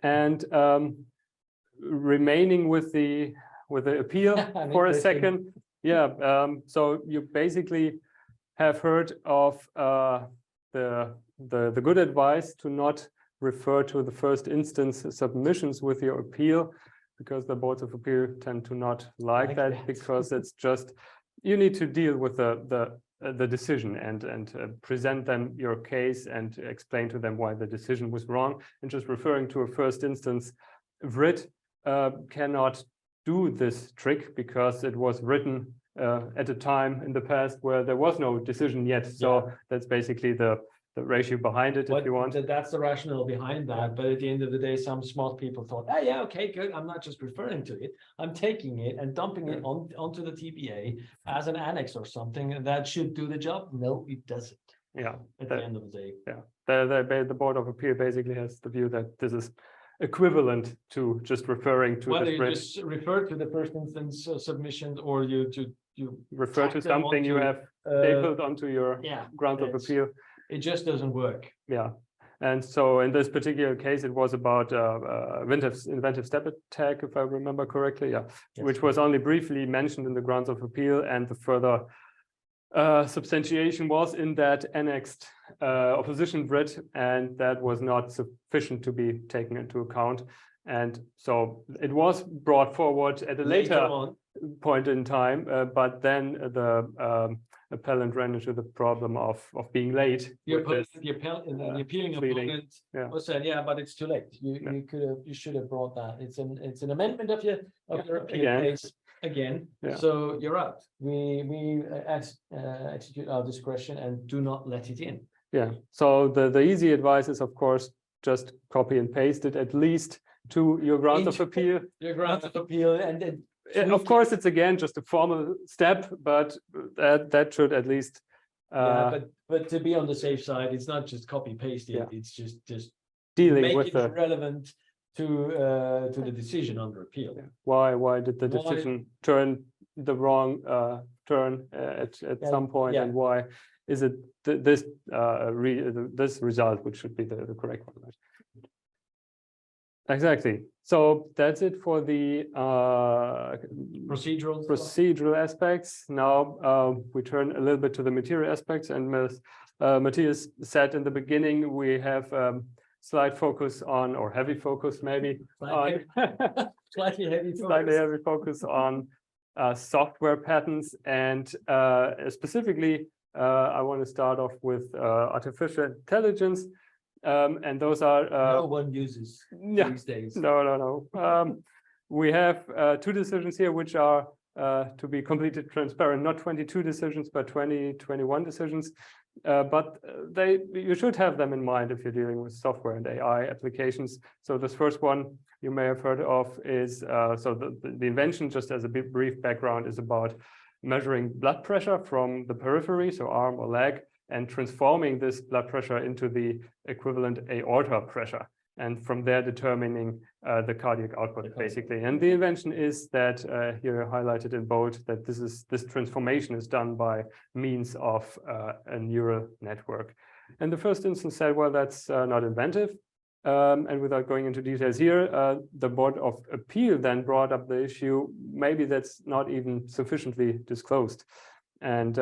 And remaining with the appeal for a second. Yeah. So you basically have heard of the good advice to not refer to the first instance submissions with your appeal, because the boards of appeal tend to not like that, because it's just, you need to deal with the decision and present them your case and explain to them why the decision was wrong. And just referring to a first instance writ cannot do this trick, because it was written at a time in the past where there was no decision yet. So that's basically the ratio behind it, if you want. That's the rationale behind that. But at the end of the day, some smart people thought, oh yeah, okay, good. I'm not just referring to it. I'm taking it and dumping it onto the TBA as an annex or something, and that should do the job. No, it doesn't. Yeah. At the end of the day. Yeah. The Board of Appeal basically has the view that this is equivalent to just referring to whether the you just refer to the first instance submissions, or you refer to something you have stapled onto your ground of appeal. It just doesn't work. Yeah. And so in this particular case, it was about inventive step attack, if I remember correctly. Yeah. Yes. Which was only briefly mentioned in the grounds of appeal, and the further substantiation was in that annexed opposition writ, and that was not sufficient to be taken into account. And so it was brought forward at a later point in time, but then the appellant ran into the problem of being late. The appealing opponent was said, yeah, but it's too late. You should have brought that. It's an amendment of your appeal case again. So you're out. We execute our discretion and do not let it in. Yeah. So the easy advice is, of course, just copy and paste it at least to your ground of appeal. Your ground of appeal, and then of course, it's again just a formal step, but that should at least. But to be on the safe side, it's not just copy paste it. It's just dealing with it relevant to the decision under appeal. Why did the decision turn the wrong turn at some point, and why is it this result which should be the correct one? Right? Exactly. So that's it for the procedural aspects. Now we turn a little bit to the material aspects, and Matthias said in the beginning we have slight focus on, or heavy focus maybe, slightly heavy focus on software patents, and specifically I want to start off with artificial intelligence. And those are no one uses these days. No. We have two decisions here, which are to be completely transparent, not 22 decisions, but 21 decisions. But you should have them in mind if you're dealing with software and AI applications. So this first one you may have heard of is so the invention, just as a brief background, is about measuring blood pressure from the periphery, so arm or leg, and transforming this blood pressure into the equivalent aorta pressure, and from there determining the cardiac output, basically. And the invention is that here highlighted in bold, that this transformation is done by means of a neural network. And the first instance said, well, that's not inventive. And without going into details here, the Board of Appeal then brought up the issue, maybe that's not even sufficiently disclosed. And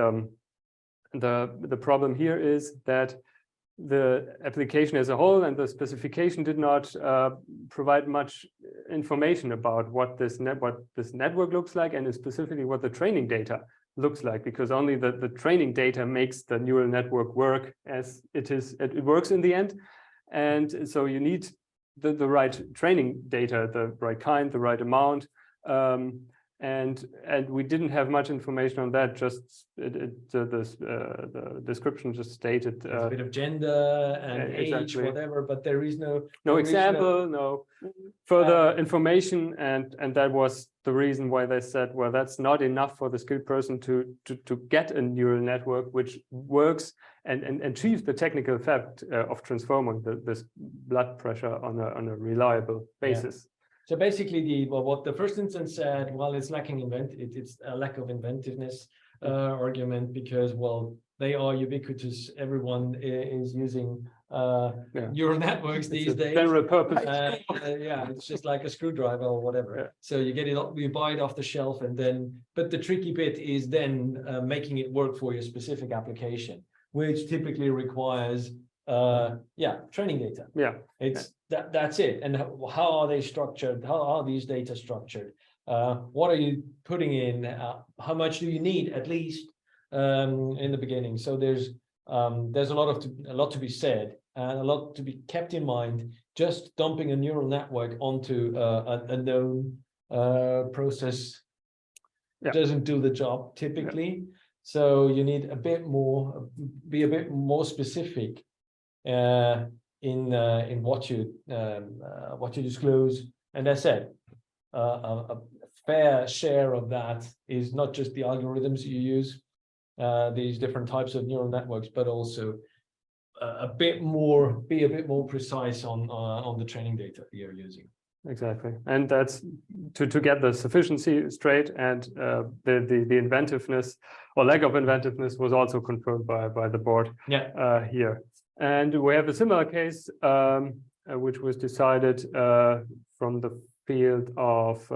the problem here is that the application as a whole and the specification did not provide much information about what this network looks like, and specifically what the training data looks like, because only the training data makes the neural network work as it works in the end. And so you need the right training data, the right kind, the right amount. And we didn't have much information on that. Just the description just stated a bit of gender and age, exactly. whatever, but there is no example, no further information, and that was the reason why they said, well, that's not enough for the skilled person to get a neural network which works and achieves the technical effect of transforming this blood pressure on a reliable basis. Yeah. So basically, what the first instance said, well, it's lacking it's a lack of inventiveness argument, because, well, they are ubiquitous. Everyone is using neural networks these days. General purpose. Yeah, it's just like a screwdriver or whatever. Yeah. So you get it, you buy it off the shelf, and then, but the tricky bit is then making it work for your specific application, which typically requires training data. Yeah, that's it. And how are they structured? How are these data structured? What are you putting in? How much do you need at least in the beginning? So there's a lot to be said, and a lot to be kept in mind. Just dumping a neural network onto a known process doesn't do the job typically. So you need be a bit more specific in what you disclose. And as I said, a fair share of that is not just the algorithms you use, these different types of neural networks, but also be a bit more precise on the training data you're using. Exactly, and that's to get the sufficiency straight, and the inventiveness or lack of inventiveness was also confirmed by the board here. And we have a similar case which was decided from the field of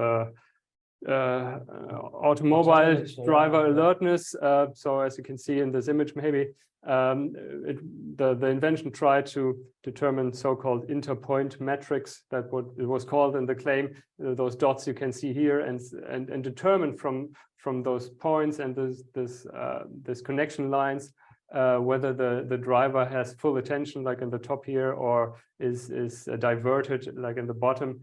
automobile driver alertness. So as you can see in this image, maybe the invention tried to determine so-called interpoint metrics, that what it was called in the claim, those dots you can see here, and determine from those points and this connection lines whether the driver has full attention, like in the top here, or is diverted, like in the bottom.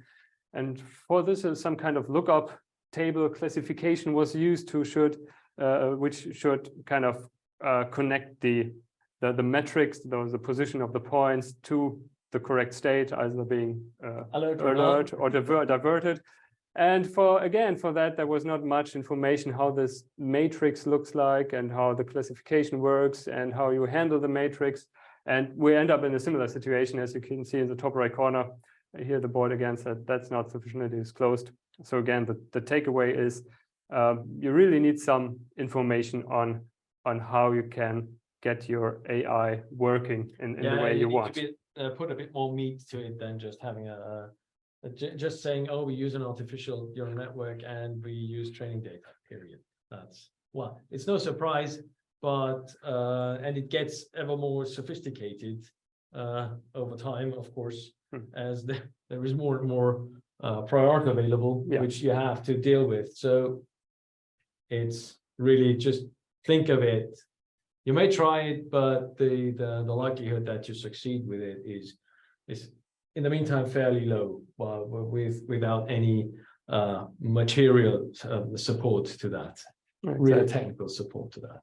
And for this, some kind of lookup table classification was used which should kind of connect the metrics, the position of the points, to the correct state, either being alert or diverted. And for that, there was not much information how this matrix looks like and how the classification works and how you handle the matrix. And we end up in a similar situation, as you can see in the top right corner. Here the board again said that's not sufficiently disclosed. So again, the takeaway is you really need some information on how you can get your AI working in the way you want. Put a bit more meat to it than just having just saying, oh, we use an artificial neural network and we use training data, period. It's no surprise, but and it gets ever more sophisticated over time, of course, as there is more and more priority available, which you have to deal with. So it's really just think of it. You may try it, but the likelihood that you succeed with it is in the meantime fairly low, without any material support to that, real technical support to that.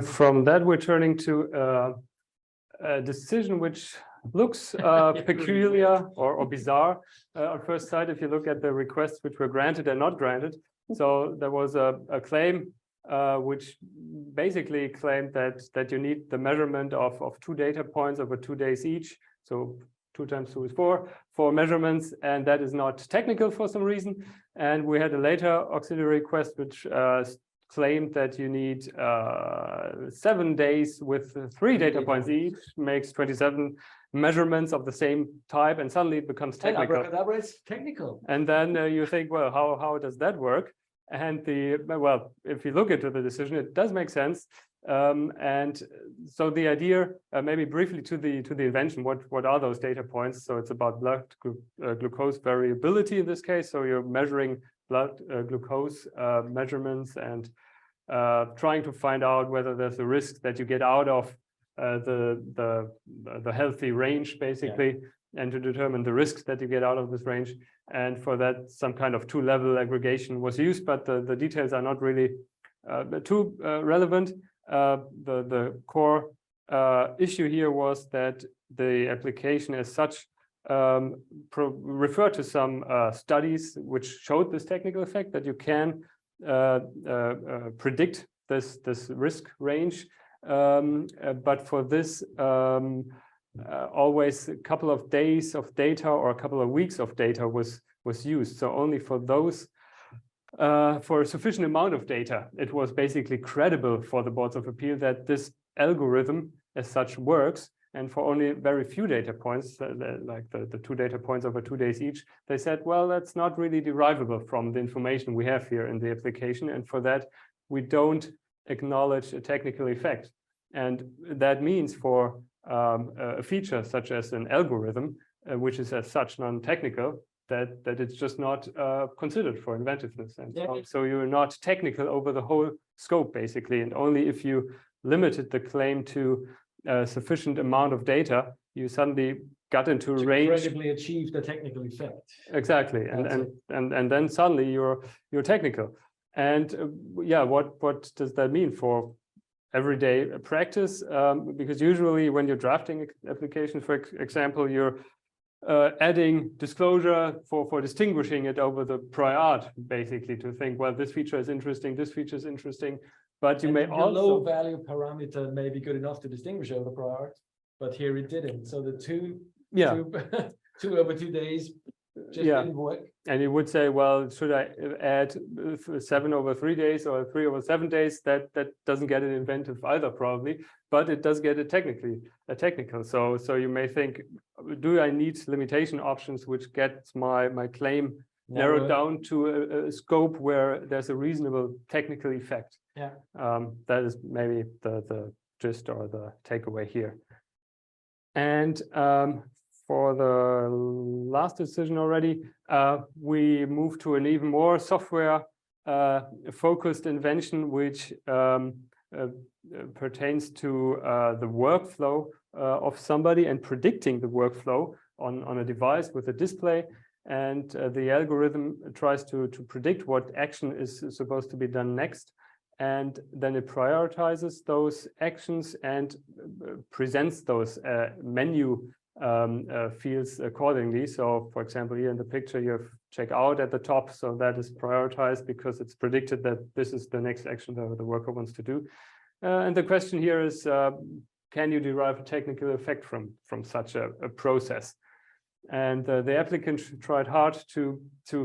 From that, we're turning to a decision which looks peculiar or bizarre at first sight if you look at the requests which were granted and not granted. So there was a claim which basically claimed that you need the measurement of 2 data points over 2 days each. So 2 times 2 is 4 measurements, and that is not technical for some reason. And we had a later auxiliary request which claimed that you need 7 days with 3 data points each, makes 27 measurements of the same type, and suddenly it becomes technical. Abracadabra, it's technical. And then you think, well, how does that work? And well, if you look into the decision, it does make sense. And so the idea, maybe briefly to the invention, what are those data points? So it's about blood glucose variability in this case. So you're measuring blood glucose measurements and trying to find out whether there's a risk that you get out of the healthy range, basically, and to determine the risks that you get out of this range. And for that, some kind of 2-level aggregation was used, but the details are not really too relevant. The core issue here was that the application as such referred to some studies which showed this technical effect, that you can predict this risk range. But for this, always a couple of days of data or a couple of weeks of data was used. So only for those, for a sufficient amount of data, it was basically credible for the boards of appeal that this algorithm as such works. And for only very few data points, like the 2 data points over 2 days each, they said, well, that's not really derivable from the information we have here in the application. And for that, we don't acknowledge a technical effect. And that means for a feature such as an algorithm, which is as such non-technical, that it's just not considered for inventiveness. And so you're not technical over the whole scope, basically. And only if you limited the claim to a sufficient amount of data, you suddenly got into a range. Credibly achieve the technical effect. Exactly. And then suddenly you're technical. And yeah, what does that mean for everyday practice? Because usually when you're drafting applications, for example, you're adding disclosure for distinguishing it over the prior art, basically, to think, well, this feature is interesting, this feature is interesting, but you may also low value parameter may be good enough to distinguish over prior art, but here it didn't. So the two over 2 days just didn't work. And you would say, well, should I add 7 over 3 days or 3 over 7 days? That doesn't get it inventive either, probably, but it does get it technical. So you may think, do I need limitation options which gets my claim narrowed down to a scope where there's a reasonable technical effect? Yeah. That is maybe the gist or the takeaway here. And for the last decision already, we moved to an even more software focused invention, which pertains to the workflow of somebody and predicting the workflow on a device with a display. And the algorithm tries to predict what action is supposed to be done next. And then it prioritizes those actions and presents those menu fields accordingly. So for example, here in the picture, you have check out at the top. So that is prioritized because it's predicted that this is the next action that the worker wants to do. And the question here is, can you derive a technical effect from such a process? And the applicant tried hard to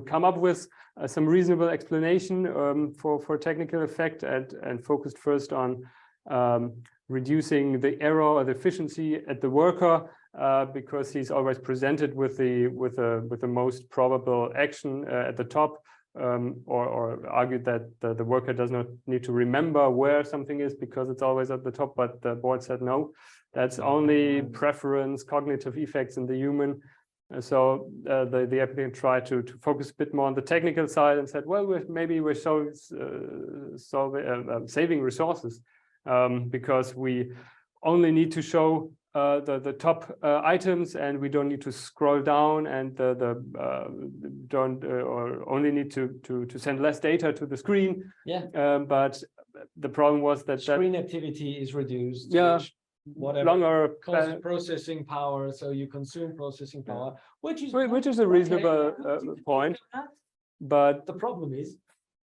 come up with some reasonable explanation for technical effect and focused first on reducing the error or the efficiency at the worker, because he's always presented with the most probable action at the top, or argued that the worker does not need to remember where something is because it's always at the top. But the board said no, that's only preference, cognitive effects in the human. So the applicant tried to focus a bit more on the technical side and said, well, maybe we're saving resources because we only need to show the top items, and we don't need to scroll down, and or only need to send less data to the screen. Yeah. But the problem was that screen activity is reduced. Yeah. Whatever Longer processing power, so you consume processing power, which is a reasonable point. But the problem is,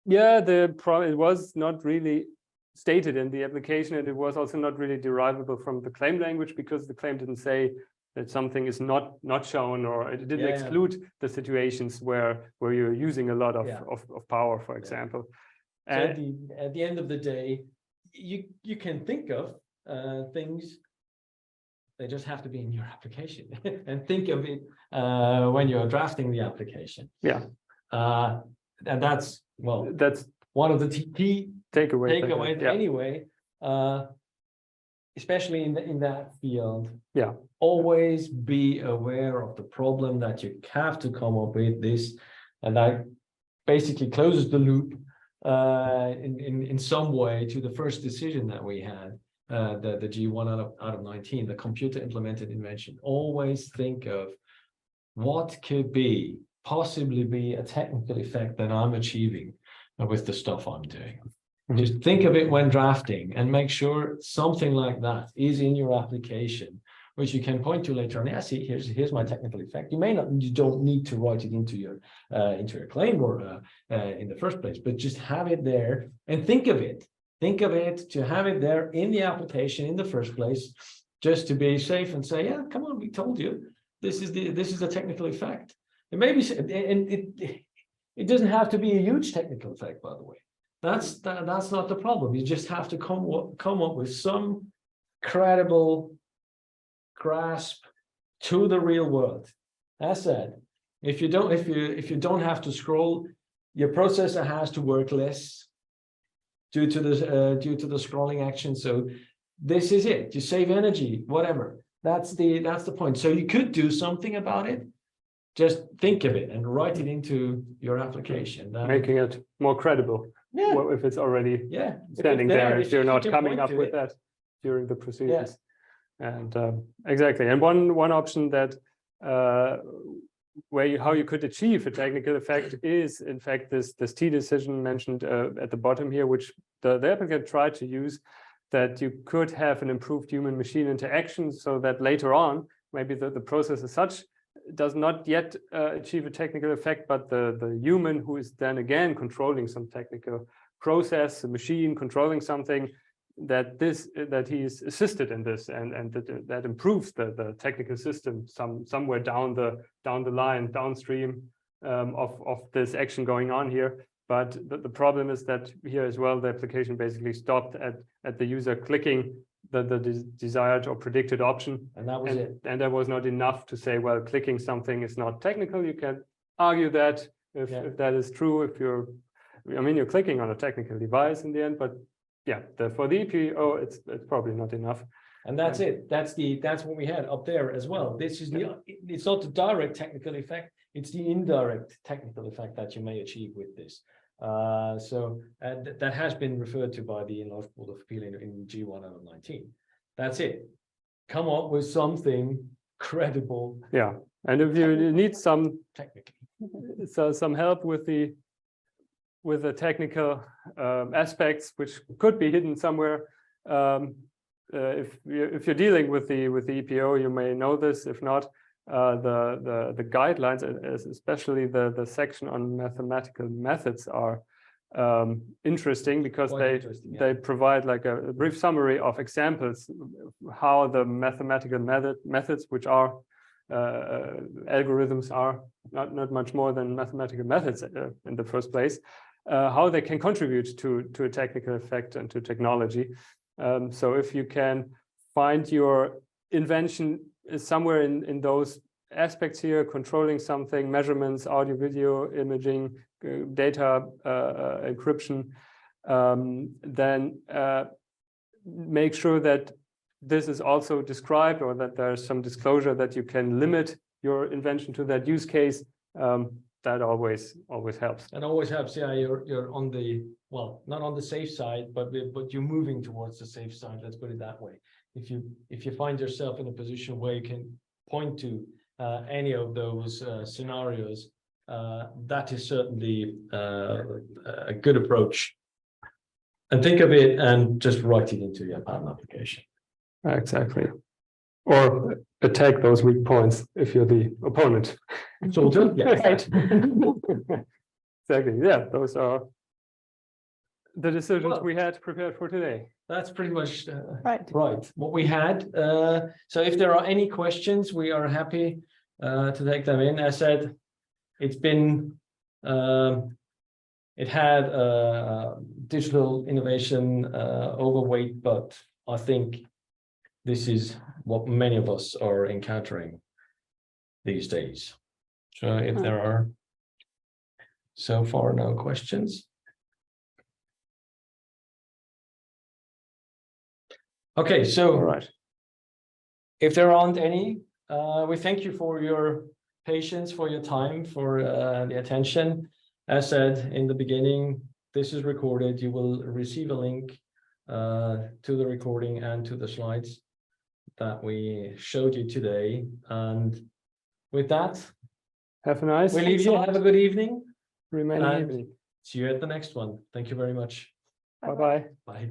it was not really stated in the application, and it was also not really derivable from the claim language, because the claim didn't say that something is not shown, or it didn't exclude the situations where you're using a lot of power, for example. So at the end of the day, you can think of things. They just have to be in your application and think of it when you're drafting the application. Yeah. And that's one of the key takeaways anyway, especially in that field. Yeah. Always be aware of the problem that you have to come up with this, and that basically closes the loop in some way to the first decision that we had, the G1 out of 19, the computer implemented invention. Always think of what could possibly be a technical effect that I'm achieving with the stuff I'm doing. Just think of it when drafting and make sure something like that is in your application, which you can point to later on. Yeah, see, here's my technical effect. You don't need to write it into your claim or in the first place, but just have it there and think of it. Think of it to have it there in the application in the first place, just to be safe and say, yeah, come on, we told you this is the technical effect. And maybe it doesn't have to be a huge technical effect, by the way. That's not the problem. You just have to come up with some credible grasp to the real world. As said, if you don't have to scroll, your processor has to work less due to the scrolling action. So this is it. You save energy, whatever. That's the point. So you could do something about it. Just think of it and write it into your application, making it more credible. Yeah. Well, if it's already standing there, if you're not coming up with that during the procedures. And exactly. And one option that how you could achieve a technical effect is, in fact, this T decision mentioned at the bottom here, which the applicant tried to use, that you could have an improved human-machine interaction, so that later on, maybe the process as such does not yet achieve a technical effect, but the human who is then again controlling some technical process, a machine controlling something, that he is assisted in this, and that improves the technical system somewhere down the line, downstream of this action going on here. But the problem is that here as well, the application basically stopped at the user clicking the desired or predicted option, and that was it. And that was not enough to say, well, clicking something is not technical. You can argue that if that is true, if you're clicking on a technical device in the end, but yeah, for the EPO, it's probably not enough. And that's it. That's what we had up there as well. This is it's not the direct technical effect, it's the indirect technical effect that you may achieve with this. That has been referred to by the Enlarged Board of Appeal in G1 out of 19. That's it. Come up with something credible. Yeah, and if you need some help with the technical aspects, which could be hidden somewhere, if you're dealing with the EPO, you may know this. If not, the guidelines, especially the section on mathematical methods, are interesting, because they provide like a brief summary of examples how the mathematical methods, which are algorithms, are not much more than mathematical methods in the first place, how they can contribute to a technical effect and to technology. So if you can find your invention is somewhere in those aspects here, controlling something, measurements, audio, video, imaging, data encryption, then make sure that this is also described, or that there's some disclosure that you can limit your invention to that use case. That always helps. And always helps. Yeah, you're on the, well, not on the safe side, but you're moving towards the safe side. Let's put it that way. If you find yourself in a position where you can point to any of those scenarios, that is certainly a good approach. And think of it and just write it into your patent application. Exactly. Or attack those weak points if you're the opponent. Soldier, yeah. Right. Exactly. Yeah, those are the decisions we had prepared for today. That's pretty much right what we had. So if there are any questions, we are happy to take them in. As said, it's been it had digital innovation overweight, but I think this is what many of us are encountering these days. So if there are so far no questions. Okay, so All right. if there aren't any, we thank you for your patience, for your time, for the attention. As said in the beginning, this is recorded. You will receive a link to the recording and to the slides that we showed you today. And with that, Have a nice. we leave you. Have a good evening. remaining and evening. See you at the next one. Thank you very much. Bye bye. Bye.